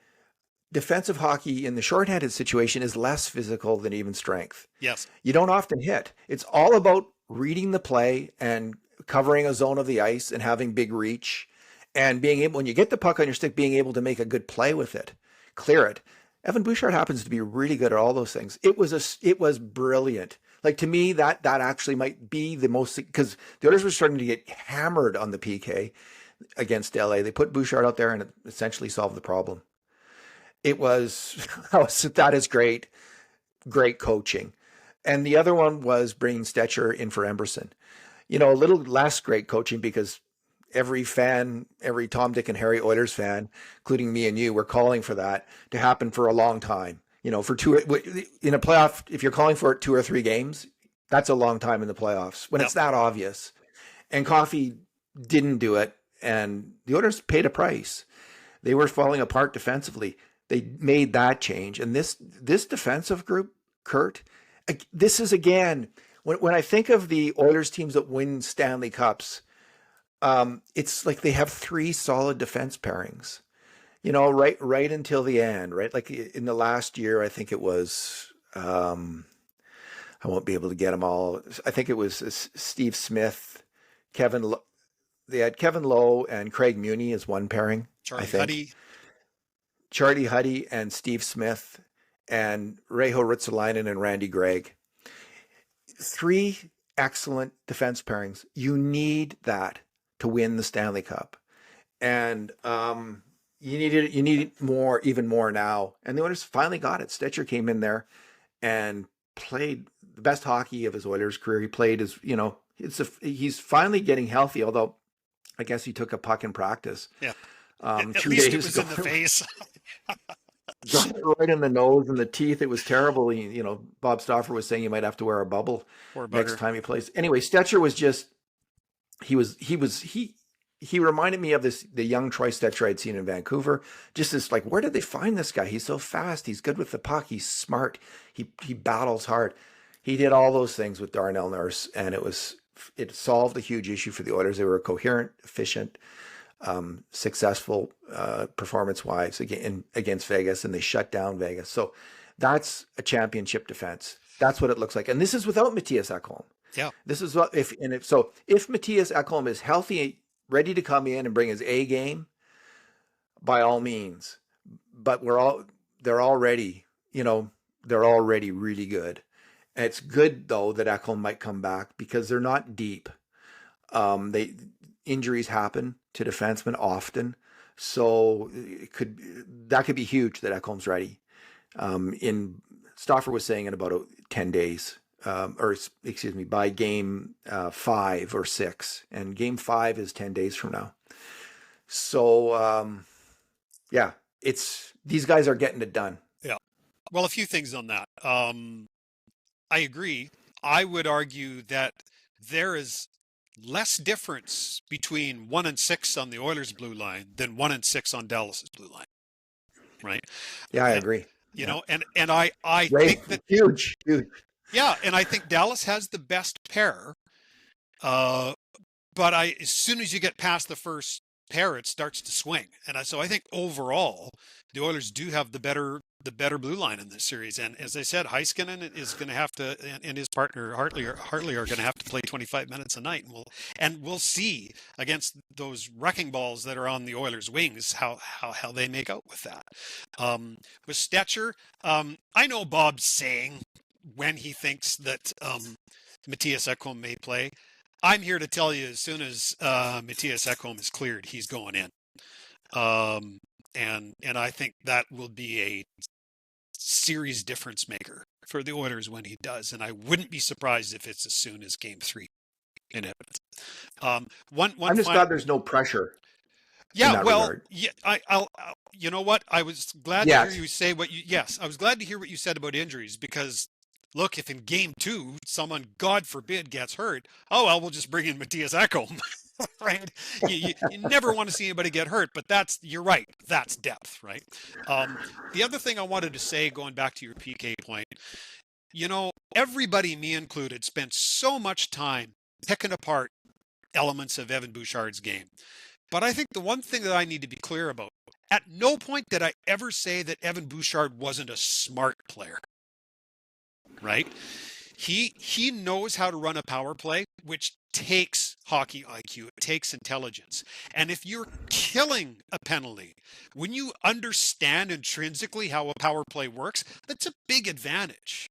defensive hockey in the shorthanded situation is less physical than even strength. Yes. You don't often hit. It's all about reading the play and covering a zone of the ice and having big reach and being able, when you get the puck on your stick, being able to make a good play with it, clear it. Evan Bouchard happens to be really good at all those things. It was brilliant. Like, to me, that actually might be the most, because the Oilers were starting to get hammered on the PK against LA. They put Bouchard out there and it essentially solved the problem. That is great coaching. And the other one was bringing Stetcher in for Emberson. A little less great coaching, because every Tom, Dick, and Harry Oilers fan, including me and you, were calling for that to happen for a long time. For 2 in a playoff, if you're calling for it 2 or 3 games, that's a long time in the playoffs when it's that obvious. And Coffey didn't do it, and the Oilers paid a price. They were falling apart defensively. They made that change, and this defensive group, Kurt, this is, again, when I think of the Oilers teams that win Stanley Cups, it's like they have 3 solid defense pairings. Right until the end, right? Like in the last year, I think it was, I won't be able to get them all. I think it was Steve Smith, they had Kevin Lowe and Craig Muni as one pairing. Charlie Huddy and Steve Smith and Reijo Ruotsalainen and Randy Gregg. 3 excellent defense pairings. You need that to win the Stanley Cup. And, you need it more, even more now. And the Oilers finally got it. Stetcher came in there and played the best hockey of his Oilers career. He played he's finally getting healthy, although I guess he took a puck in practice. Yeah. At 2 least days it was in the face. Got it right in the nose and the teeth. It was terrible. Bob Stauffer was saying you might have to wear a bubble next time he plays. Anyway, Stetcher was just, he reminded me of the young Troy Stetcher I'd seen in Vancouver. Just this, like, where did they find this guy? He's so fast. He's good with the puck. He's smart. He battles hard. He did all those things with Darnell Nurse, and it was it solved a huge issue for the Oilers. They were coherent, efficient, successful performance-wise against Vegas, and they shut down Vegas. So that's a championship defense. That's what it looks like. And this is without Matthias Ekholm. Yeah. This is what if Matthias Ekholm is healthy, ready to come in and bring his A game, by all means. But they're already really good. And it's good though that Ekholm might come back because they're not deep. Injuries happen to defensemen often, so that could be huge that Ekholm's ready. In Stauffer was saying in about 10 days, by game 5 or 6, and game 5 is 10 days from now. So yeah, these guys are getting it done. Yeah. Well, a few things on that. I agree. I would argue that there is less difference between 1 and 6 on the Oilers' blue line than 1 and 6 on Dallas's blue line. Right? Yeah, I agree. You know, and I think that huge. Yeah, and I think Dallas has the best pair. But as soon as you get past the first pair, it starts to swing. And so I think overall, the Oilers do have the better blue line in this series. And as I said, Heiskanen is going to have to, and his partner Hartley are going to have to play 25 minutes a night. And we'll see against those wrecking balls that are on the Oilers' wings how they make out with that. With Stetcher, I know Bob's saying when he thinks that Matthias Ekholm may play. I'm here to tell you, as soon as Matthias Ekholm is cleared, he's going in. And I think that will be a series difference maker for the Oilers when he does. And I wouldn't be surprised if it's as soon as game 3 in Edmonton. I'm just glad there's no pressure. Yeah, well, yeah, I'll you know what? I was glad to hear you say I was glad to hear what you said about injuries, because look, if in game 2, someone, God forbid, gets hurt, we'll just bring in Matthias Ekholm, right? You never want to see anybody get hurt, but you're right. That's depth, right? The other thing I wanted to say, going back to your PK point, everybody, me included, spent so much time picking apart elements of Evan Bouchard's game. But I think the one thing that I need to be clear about, at no point did I ever say that Evan Bouchard wasn't a smart player. Right? He knows how to run a power play, which takes hockey IQ, it takes intelligence. And if you're killing a penalty, when you understand intrinsically how a power play works, that's a big advantage.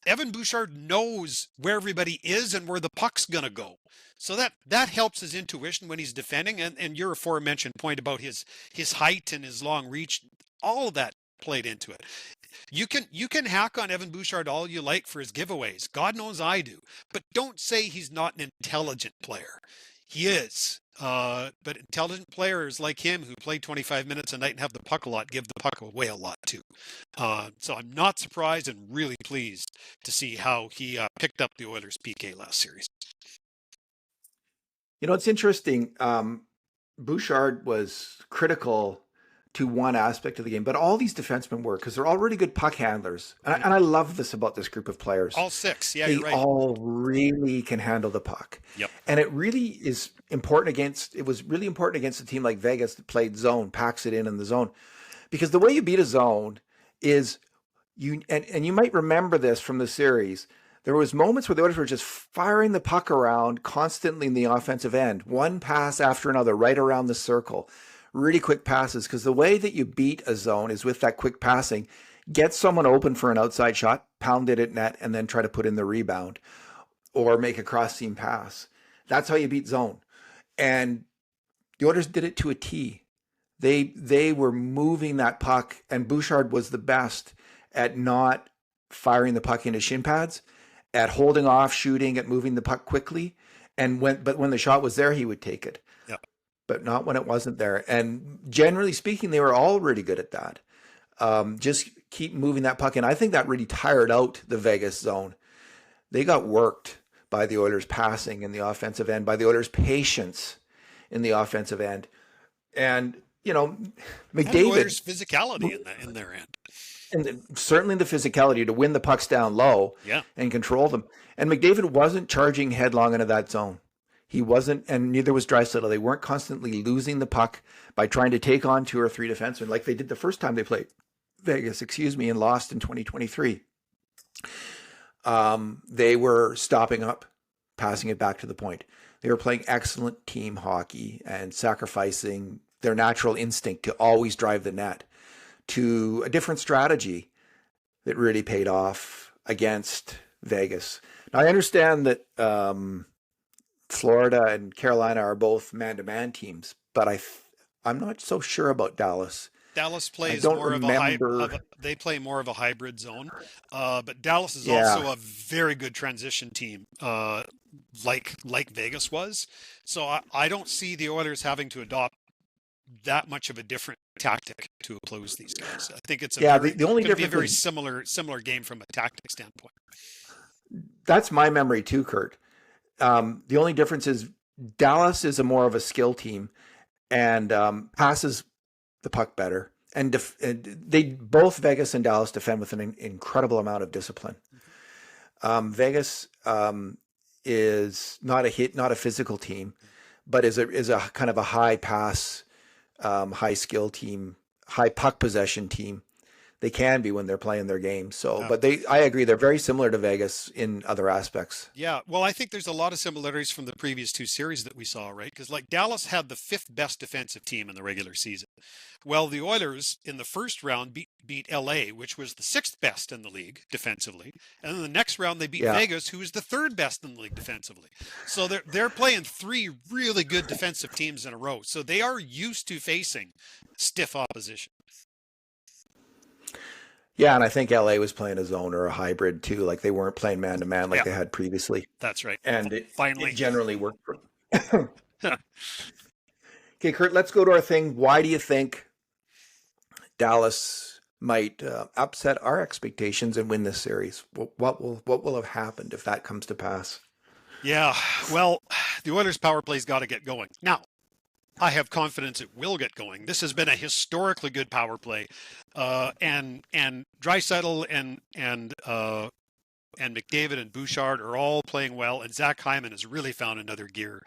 Evan Bouchard knows where everybody is and where the puck's going to go. So that helps his intuition when he's defending. And your aforementioned point about his height and his long reach, all of that played into it. You can hack on Evan Bouchard all you like for his giveaways. God knows I do. But don't say he's not an intelligent player. He is. But intelligent players like him who play 25 minutes a night and have the puck a lot give the puck away a lot too. So I'm not surprised and really pleased to see how he picked up the Oilers' PK last series. It's interesting. Bouchard was critical to one aspect of the game, but all these defensemen were, because they're all really good puck handlers. And I love this about this group of players. All 6, yeah, they you're right. all really can handle the puck. Yep. And it really is important it was really important against a team like Vegas that played zone, packs it in the zone. Because the way you beat a zone is and you might remember this from the series, there was moments where the Oilers were just firing the puck around constantly in the offensive end, one pass after another, right around the circle. Really quick passes, because the way that you beat a zone is with that quick passing. Get someone open for an outside shot, pound it at net, and then try to put in the rebound or make a cross-seam pass. That's how you beat zone. And the Oilers did it to a T. They were moving that puck, and Bouchard was the best at not firing the puck into shin pads, at holding off, shooting, at moving the puck quickly. But when the shot was there, he would take it. But not when it wasn't there. And generally speaking, they were all really good at that. Just keep moving that puck. And I think that really tired out the Vegas zone. They got worked by the Oilers' passing in the offensive end, by the Oilers' patience in the offensive end. And you know, And the McDavid, Oilers' physicality in their end. and certainly the physicality to win the pucks down low Yeah. and control them. And McDavid wasn't charging headlong into that zone. He wasn't, and neither was Draisaitl. They weren't constantly losing the puck by trying to take on 2 or 3 defensemen like they did the first time they played Vegas, and lost in 2023. They were stopping up, passing it back to the point. They were playing excellent team hockey and sacrificing their natural instinct to always drive the net to a different strategy that really paid off against Vegas. Now, I understand that Florida and Carolina are both man-to-man teams, but I'm not so sure about Dallas. Dallas I plays don't more remember. they play more of a hybrid zone, but Dallas is Yeah, also a very good transition team, like Vegas was. So I don't see the Oilers having to adopt that much of a different tactic to oppose these guys. I think it's yeah. The only going to be a difference very is similar game from a tactic standpoint. that's my memory too, Kurt. The only difference is Dallas is a more of a skill team and passes the puck better. And they both Vegas and Dallas defend with an incredible amount of discipline. Vegas is not not a physical team, but is a kind of a high pass, high skill team, high puck possession team. They can be when they're playing their game. So, Yeah. but I agree, they're very similar to Vegas in other aspects. Yeah, well, I think there's a lot of similarities from the previous 2 series that we saw, right? Because like Dallas had the 5th best defensive team in the regular season. Well, the Oilers in the first round beat LA, which was the 6th best in the league defensively, and then the next round they beat Yeah. Vegas, who was the 3rd best in the league defensively. So they're playing 3 really good defensive teams in a row. So they are used to facing stiff opposition. Yeah, and I think LA was playing a zone or a hybrid too. Like they weren't playing man to man like Yeah, they had previously. that's right. And it Finally. generally worked for them. Okay, Kurt, let's go to our thing. Why do you think Dallas might upset our expectations and win this series? What will have happened if that comes to pass? Yeah, well, the Oilers' power play's got to get going. Now, I have confidence it will get going. This has been a historically good power play, and Draisaitl and McDavid and Bouchard are all playing well, and Zach Hyman has really found another gear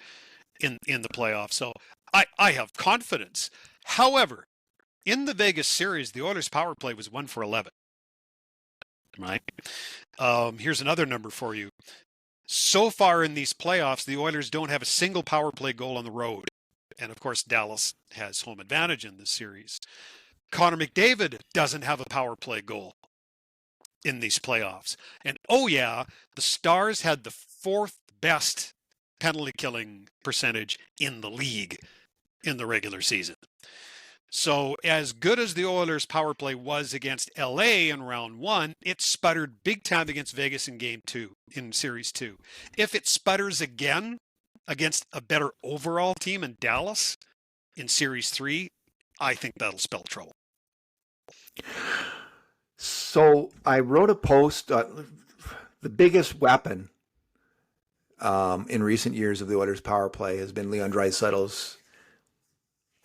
in the playoffs. So I have confidence. However, in the Vegas series, the Oilers' power play was 1 for 11. Right. Here's another number for you. So far in these playoffs, the Oilers don't have a single power play goal on the road. And of course, Dallas has home advantage in this series. Connor McDavid doesn't have a power play goal in these playoffs. And oh yeah, the Stars had the 4th best penalty killing percentage in the league in the regular season. So as good as the Oilers' power play was against LA in round 1, it sputtered big time against Vegas in game 2, in series 2. If it sputters again against a better overall team in Dallas in series 3, I think that'll spell trouble. So I wrote a post. The biggest weapon in recent years of the Oilers' power play has been Leon Draisaitl's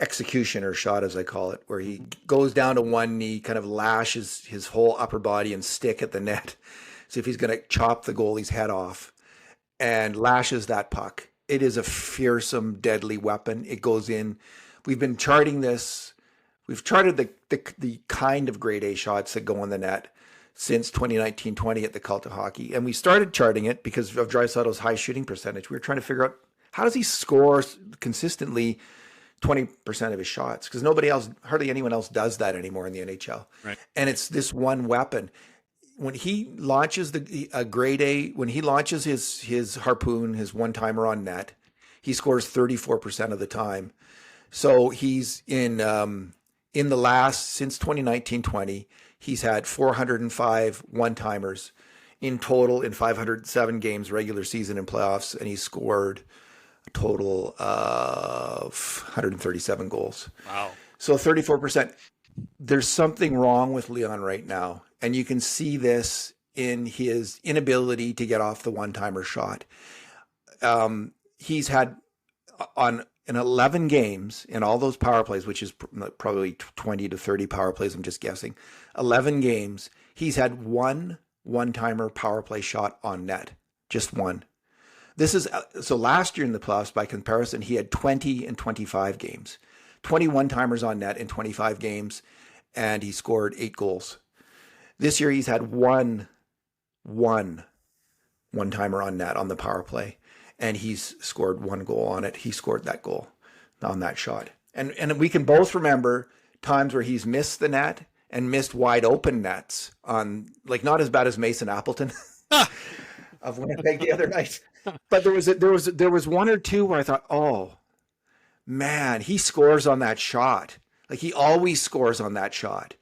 executioner shot, as I call it, where he goes down to one knee, kind of lashes his whole upper body and stick at the net, see if he's going to chop the goalie's head off, and lashes that puck. It is a fearsome, deadly weapon. It goes in. We've been charting this. We've charted the kind of grade A shots that go in the net since 2019-20 at the Cult of Hockey. And we started charting it because of Draisaitl's high shooting percentage. We were trying to figure out, how does he score consistently 20% of his shots? Because hardly anyone else does that anymore in the NHL. Right. And it's this one weapon. When he launches a grade A, when he launches his harpoon, his one-timer on net, he scores 34% of the time. So he's in the last, since 2019-20, he's had 405 one-timers in total in 507 games, regular season and playoffs, and he scored a total of 137 goals. Wow. So 34%. There's something wrong with Leon right now, and you can see this in his inability to get off the one-timer shot. He's had in 11 games, in all those power plays, which is probably 20 to 30 power plays, I'm just guessing, 11 games, he's had one-timer power play shot on net. Just one. This is so last year in the playoffs, by comparison, he had 20 in 25 games, 21 timers on net in 25 games, and he scored 8 goals. This year he's had one-timer on net on the power play, and he's scored 1 goal on it. He scored that goal on that shot. And we can both remember times where he's missed the net and missed wide open nets on, like, not as bad as Mason Appleton of Winnipeg the other night. But there was one or two where I thought, oh man, he scores on that shot. Like, he always scores on that shot,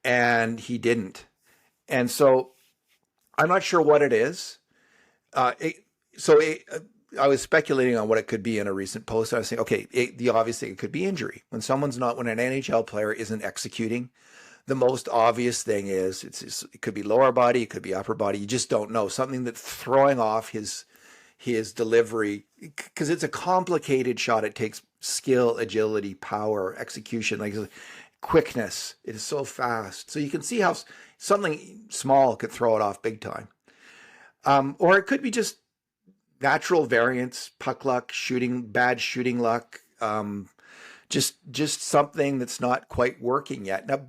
and he didn't. And so I'm not sure what it is. I was speculating on what it could be in a recent post. I was saying, okay, the obvious thing, it could be injury. When an NHL player isn't executing, the most obvious thing is it could be lower body, it could be upper body. You just don't know. Something that's throwing off his delivery, because it's a complicated shot. It takes skill, agility, power, execution, like quickness. It is so fast. So you can see how something small could throw it off big time. Or it could be just natural variance, puck luck, bad shooting luck, just something that's not quite working yet. Now,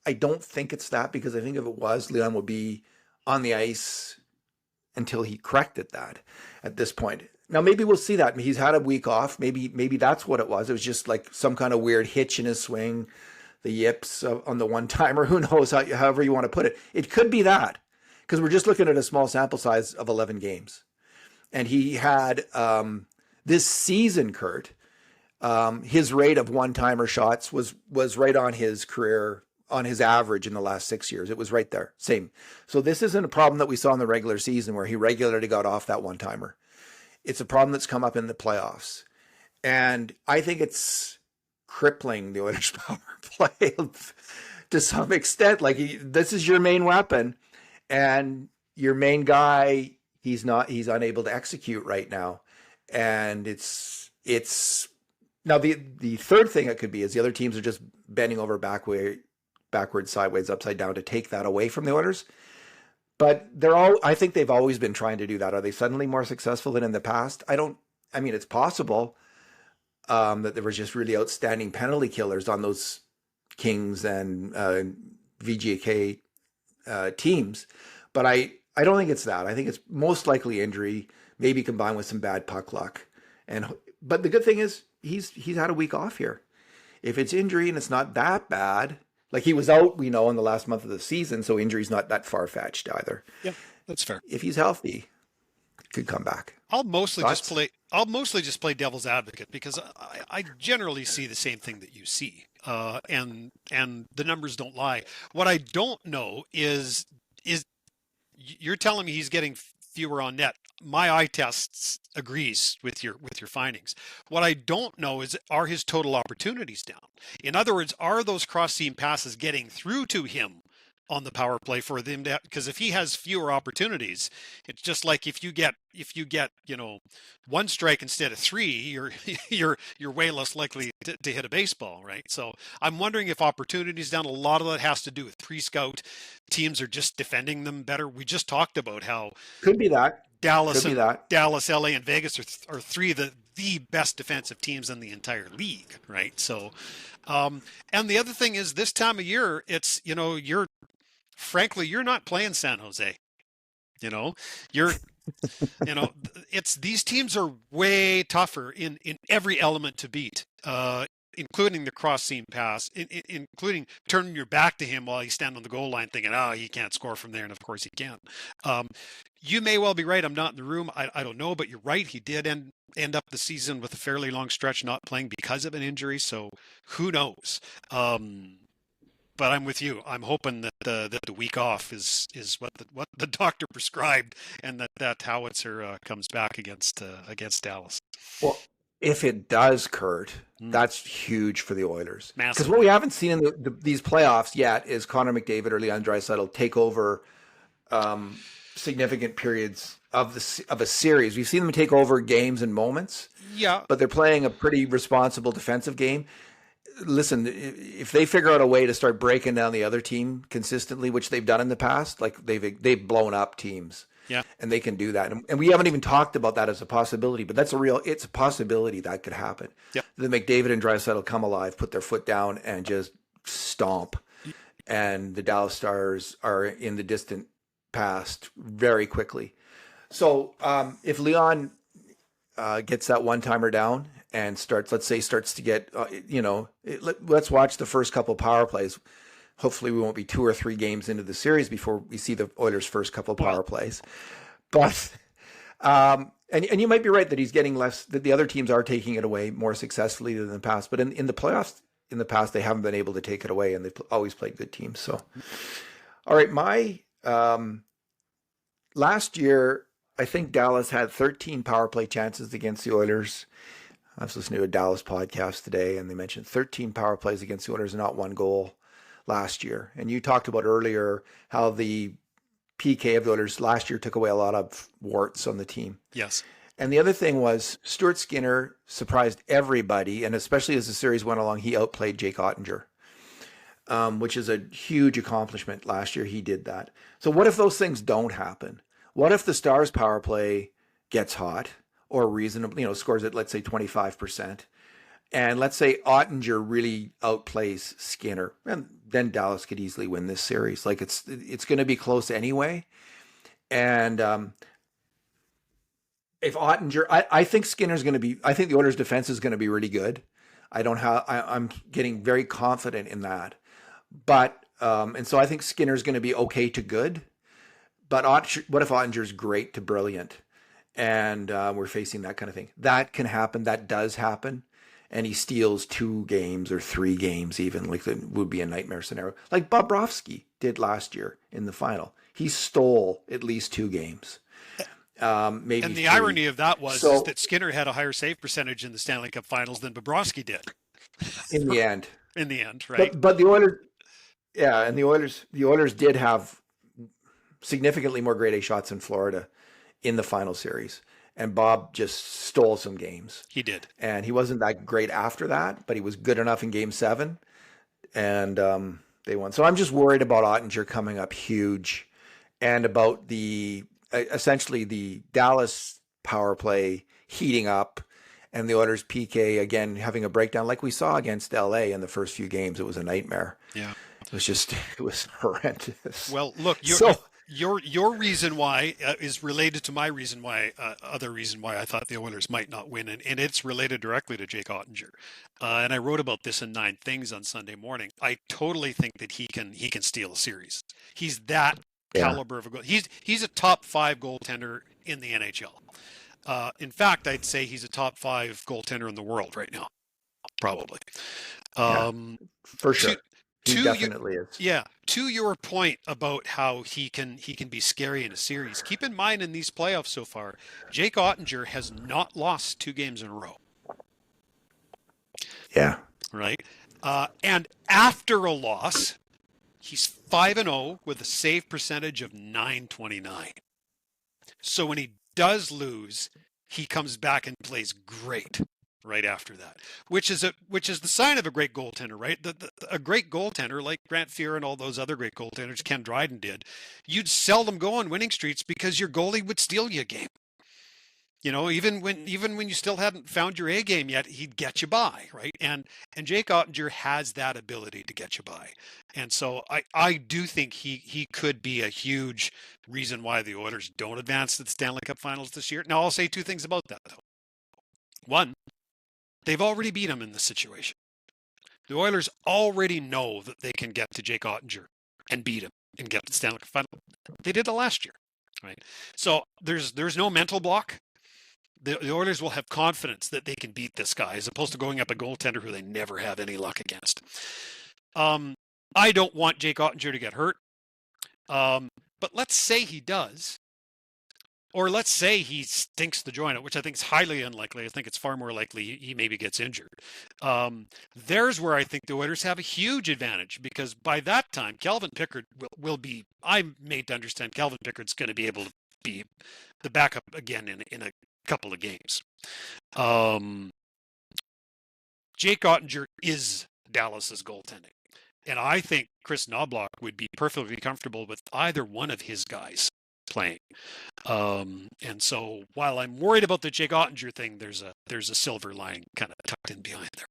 I don't think it's that, because I think if it was, Leon would be on the ice until he corrected that at this point. Now, maybe we'll see that. He's had a week off. Maybe that's what it was. It was just like some kind of weird hitch in his swing, the yips on the one-timer. Who knows, however you want to put it. It could be that, because we're just looking at a small sample size of 11 games. And he had this season, Kurt, his rate of one-timer shots was right on his career, on his average in the last 6 years. It was right there, same. So this isn't a problem that we saw in the regular season where he regularly got off that one-timer. It's a problem that's come up in the playoffs. And I think it's crippling the Oilers' power play to some extent. Like, this is your main weapon, and your main guy, he's unable to execute right now. And it's now the third thing it could be is the other teams are just bending over backwards, sideways, upside down to take that away from the Oilers. But I think they've always been trying to do that. Are they suddenly more successful than in the past? It's possible that there was just really outstanding penalty killers on those Kings and VGK teams. But I don't think it's that. I think it's most likely injury, maybe combined with some bad puck luck. But the good thing is he's had a week off here. If it's injury and it's not that bad, like he was out, in the last month of the season, so injury's not that far-fetched either. Yep, that's fair. If he's healthy, could come back. I'll mostly just play devil's advocate, because I generally see the same thing that you see, and the numbers don't lie. What I don't know is you're telling me he's getting fewer on net. My eye test agrees with your findings. What I don't know is, are his total opportunities down? In other words, are those cross seam passes getting through to him on the power play for them to, because if he has fewer opportunities, it's just like if you get one strike instead of 3, you're way less likely to hit a baseball, right? So I'm wondering if opportunities down, a lot of that has to do with pre-scout. Teams are just defending them better. We just talked about how could be that Dallas, LA, and Vegas are 3 of the best defensive teams in the entire league, right? So, and the other thing is, this time of year, it's frankly, you're not playing San Jose. It's these teams are way tougher in every element to beat, including the cross seam pass, including turning your back to him while he's standing on the goal line thinking, he can't score from there. And of course he can't. You may well be right. I'm not in the room. I don't know, but you're right. He did end up the season with a fairly long stretch not playing because of an injury. So who knows? But I'm with you. I'm hoping that the week off is what the doctor prescribed, and that howitzer comes back against Dallas. Well, if it does, Kurt, that's huge for the Oilers. Because what we haven't seen in these playoffs yet is Connor McDavid or Leon Draisaitl take over significant periods of a series. We've seen them take over games and moments, Yeah. but they're playing a pretty responsible defensive game. Listen, if they figure out a way to start breaking down the other team consistently, which they've done in the past, like they've blown up teams, Yeah. and they can do that. And we haven't even talked about that as a possibility, but it's a possibility that could happen. Yeah. They make David and Draisaitl come alive, put their foot down, and just stomp. And the Dallas Stars are in the distant past very quickly. So if Leon gets that one-timer down and starts to get, let's watch the first couple power plays. Hopefully we won't be 2 or 3 games into the series before we see the Oilers' first couple power plays. But, and you might be right that he's getting less, that the other teams are taking it away more successfully than in the past. But in the playoffs, in the past, they haven't been able to take it away, and they've always played good teams. So, all right, my last year, I think Dallas had 13 power play chances against the Oilers. I was listening to a Dallas podcast today, and they mentioned 13 power plays against the Oilers and not 1 goal last year. And you talked about earlier how the PK of the Oilers last year took away a lot of warts on the team. Yes. And the other thing was Stuart Skinner surprised everybody, and especially as the series went along, he outplayed Jake Ottinger, which is a huge accomplishment. Last year he did that. So what if those things don't happen? What if the Stars power play gets hot or reasonably, scores at, let's say, 25%, and let's say Ottinger really outplays Skinner, and then Dallas could easily win this series. Like it's going to be close anyway. And if Ottinger, I think Skinner's going to be, I think the Oilers' defense is going to be really good. I'm getting very confident in that. But, and so I think Skinner's going to be okay to good. But what if Ottinger's great to brilliant? And we're facing that kind of thing. That can happen. That does happen. And he steals 2 games or 3 games even, like that would be a nightmare scenario. Like Bobrovsky did last year in the final. He stole at least 2 games. Maybe. And the 3. irony of that was is that Skinner had a higher save percentage in the Stanley Cup Finals than Bobrovsky did. In the end. In the end, right? But the Oilers, yeah, and the Oilers did have significantly more grade A shots in Florida in the final series. And Bob just stole some games. He did. And he wasn't that great after that, but he was good enough in game 7. And they won. So I'm just worried about Ottinger coming up huge and about essentially the Dallas power play heating up and the Oilers PK again having a breakdown like we saw against LA in the first few games. It was a nightmare. Yeah. It was horrendous. Well, look, your reason why is related to my reason why, other reason why I thought the Oilers might not win, and it's related directly to Jake Ottinger. And I wrote about this in 9 Things on Sunday morning. I totally think that he can steal a series. He's that caliber of a goal. He's a top 5 goaltender in the NHL. In fact, I'd say he's a top 5 goaltender in the world right now, probably. For sure. He definitely is. Yeah. To your point about how he can be scary in a series, keep in mind in these playoffs so far, Jake Ottinger has not lost 2 games in a row. Yeah. Right. And after a loss, he's 5-0 with a save percentage of .929. So when he does lose, he comes back and plays great right after that, which is the sign of a great goaltender, right? A great goaltender like Grant Fuhr and all those other great goaltenders, Ken Dryden did, you'd seldom go on winning streaks because your goalie would steal you a game. Even when you still hadn't found your A game yet, he'd get you by, right? And Jake Ottinger has that ability to get you by. And so I do think he could be a huge reason why the Oilers don't advance to the Stanley Cup Finals this year. Now, I'll say 2 things about that, though. One, they've already beat him in this situation. The Oilers already know that they can get to Jake Ottinger and beat him and get to the Stanley Cup Final. They did that last year, right? So there's no mental block. The Oilers will have confidence that they can beat this guy as opposed to going up a goaltender who they never have any luck against. I don't want Jake Ottinger to get hurt. But let's say he does. Or let's say he stinks the joint out, which I think is highly unlikely. I think it's far more likely he maybe gets injured. There's where I think the Oilers have a huge advantage because by that time, Calvin Pickard will be, I'm made to understand Calvin Pickard's going to be able to be the backup again in a couple of games. Jake Ottinger is Dallas's goaltending. And I think Chris Knobloch would be perfectly comfortable with either one of his guys playing. And so while I'm worried about the Jake Ottinger thing, there's a silver lining kind of tucked in behind there.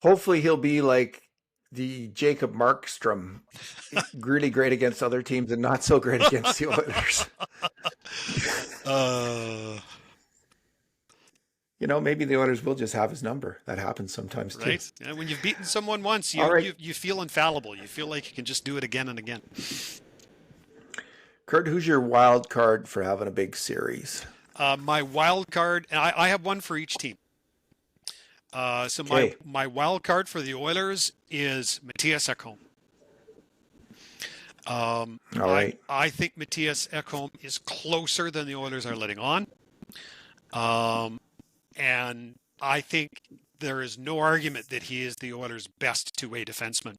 Hopefully he'll be like the Jacob Markstrom, really great against other teams and not so great against the Oilers. Maybe the Oilers will just have his number. That happens sometimes too. Right? And when you've beaten someone once, you feel infallible. You feel like you can just do it again and again. Kurt, who's your wild card for having a big series? My wild card, and I have one for each team. So my wild card for the Oilers is Matthias Ekholm. All right. I think Matthias Ekholm is closer than the Oilers are letting on. And I think there is no argument that he is the Oilers' best two-way defenseman.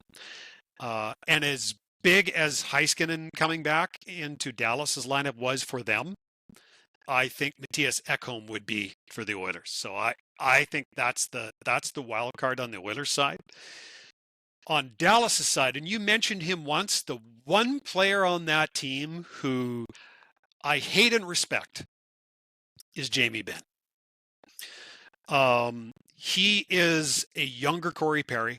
And as big as Heiskanen coming back into Dallas's lineup was for them, I think Matthias Ekholm would be for the Oilers. So I think that's the wild card on the Oilers side. On Dallas's side, and you mentioned him once, the one player on that team who I hate and respect is Jamie Benn. He is a younger Corey Perry.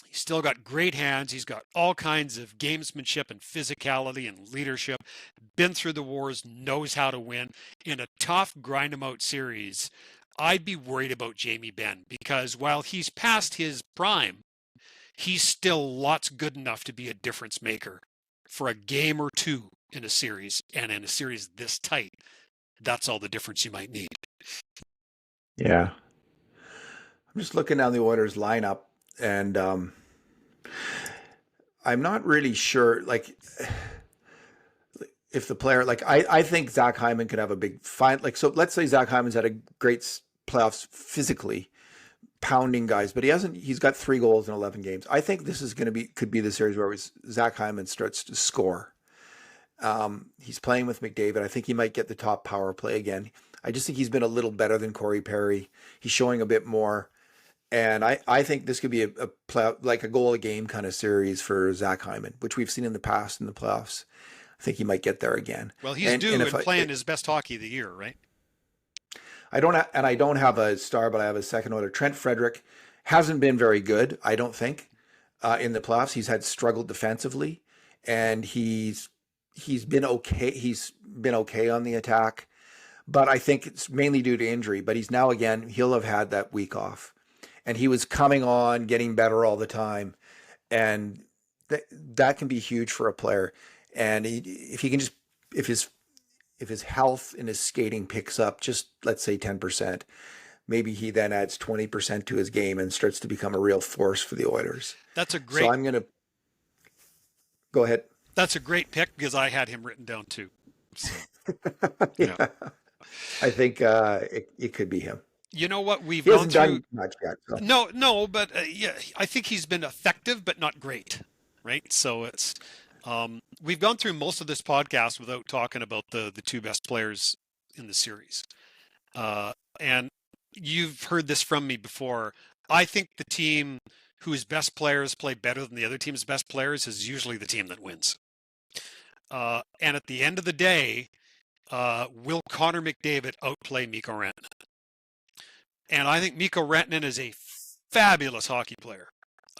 He's still got great hands. He's got all kinds of gamesmanship and physicality and leadership. Been through the wars, knows how to win. In a tough grind 'em out series, I'd be worried about Jamie Benn because while he's past his prime, he's still lots good enough to be a difference maker for a game or two in a series. And in a series this tight, that's all the difference you might need. Yeah. I'm just looking down the Oilers lineup and I'm not really sure, like, if the player, like, I think Zach Hyman could have a big fight. Like, so let's say Zach Hyman's had a great playoffs physically, pounding guys, but he's got 3 goals in 11 games. I think this is could be the series where Zach Hyman starts to score. He's playing with McDavid. I think he might get the top power play again. I just think he's been a little better than Corey Perry. He's showing a bit more. And I think this could be like a goal a game kind of series for Zach Hyman, which we've seen in the past in the playoffs. I think he might get there again. Well, he's due and playing his best hockey of the year, right? I don't have a star, but I have a second Oiler. Trent Frederick hasn't been very good, I don't think, in the playoffs. He's struggled defensively, and he's been okay. He's been okay on the attack, but I think it's mainly due to injury. But he'll have had that week off, and he was coming on, getting better all the time, and that can be huge for a player. And if his health and his skating picks up, just let's say 10%, maybe he then adds 20% to his game and starts to become a real force for the Oilers. That's a great. So I'm going to go ahead. That's a great pick because I had him written down too. So, yeah. I think it could be him. You know what he hasn't done much yet. So. No, but yeah, I think he's been effective, but not great, right? So it's we've gone through most of this podcast without talking about the 2 best players in the series, and you've heard this from me before. I think the team whose best players play better than the other team's best players is usually the team that wins. And at the end of the day, will Connor McDavid outplay Mikko Rantanen? And I think Mikko Rantanen is a fabulous hockey player.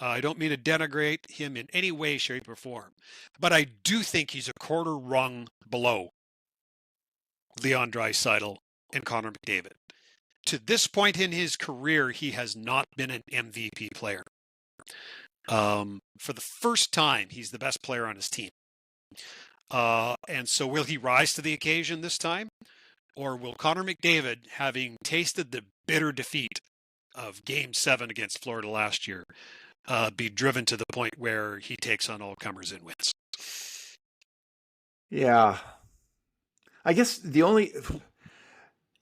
I don't mean to denigrate him in any way, shape, or form, but I do think he's a quarter rung below Leon Draisaitl and Connor McDavid. To this point in his career, he has not been an MVP player. For the first time, he's the best player on his team. And so will he rise to the occasion this time? Or will Connor McDavid, having tasted the bitter defeat of Game 7 against Florida last year, be driven to the point where he takes on all comers and wins? Yeah. I guess the only,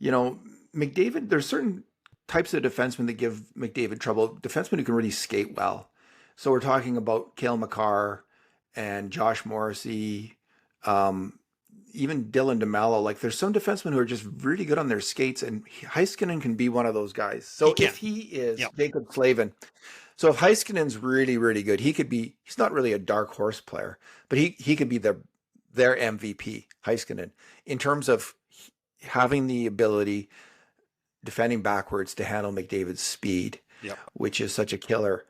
McDavid, there's certain types of defensemen that give McDavid trouble. Defensemen who can really skate well. So we're talking about Cale Makar and Josh Morrissey, Even Dylan DeMello, like there's some defensemen who are just really good on their skates, and Heiskanen can be one of those guys. He So can. if he is Yep. Jacob Slavin, so if Heiskanen's really, really good, he could be, he's not really a dark horse player, but he could be their MVP, Heiskanen, in terms of having the ability, defending backwards to handle McDavid's speed, Yep. which is such a killer.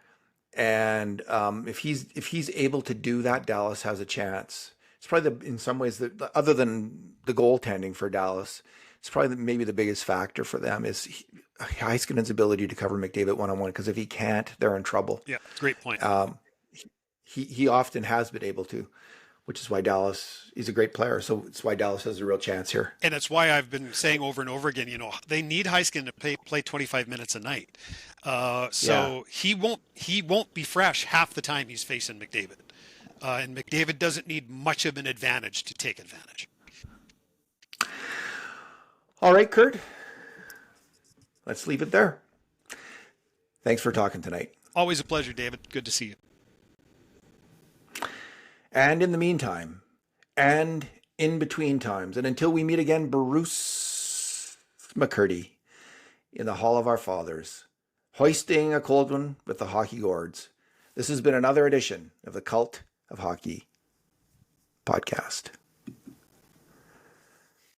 And if he's able to do that, Dallas has a chance. It's probably in some ways other than the goaltending for Dallas, it's probably maybe the biggest factor for them is Heiskanen's ability to cover McDavid one-on-one. Because if he can't, they're in trouble. Yeah. Great point. He often has been able to, which is why He's a great player. So it's why Dallas has a real chance here. And it's why I've been saying over and over again, they need Heiskanen to play 25 minutes a night. So he won't be fresh half the time he's facing McDavid. And McDavid doesn't need much of an advantage to take advantage. All right, Kurt. Let's leave it there. Thanks for talking tonight. Always a pleasure, David. Good to see you. And in the meantime, and in between times, and until we meet again, Bruce McCurdy in the Hall of Our Fathers, hoisting a cold one with the hockey gourds. This has been another edition of the Cult of Hockey podcast.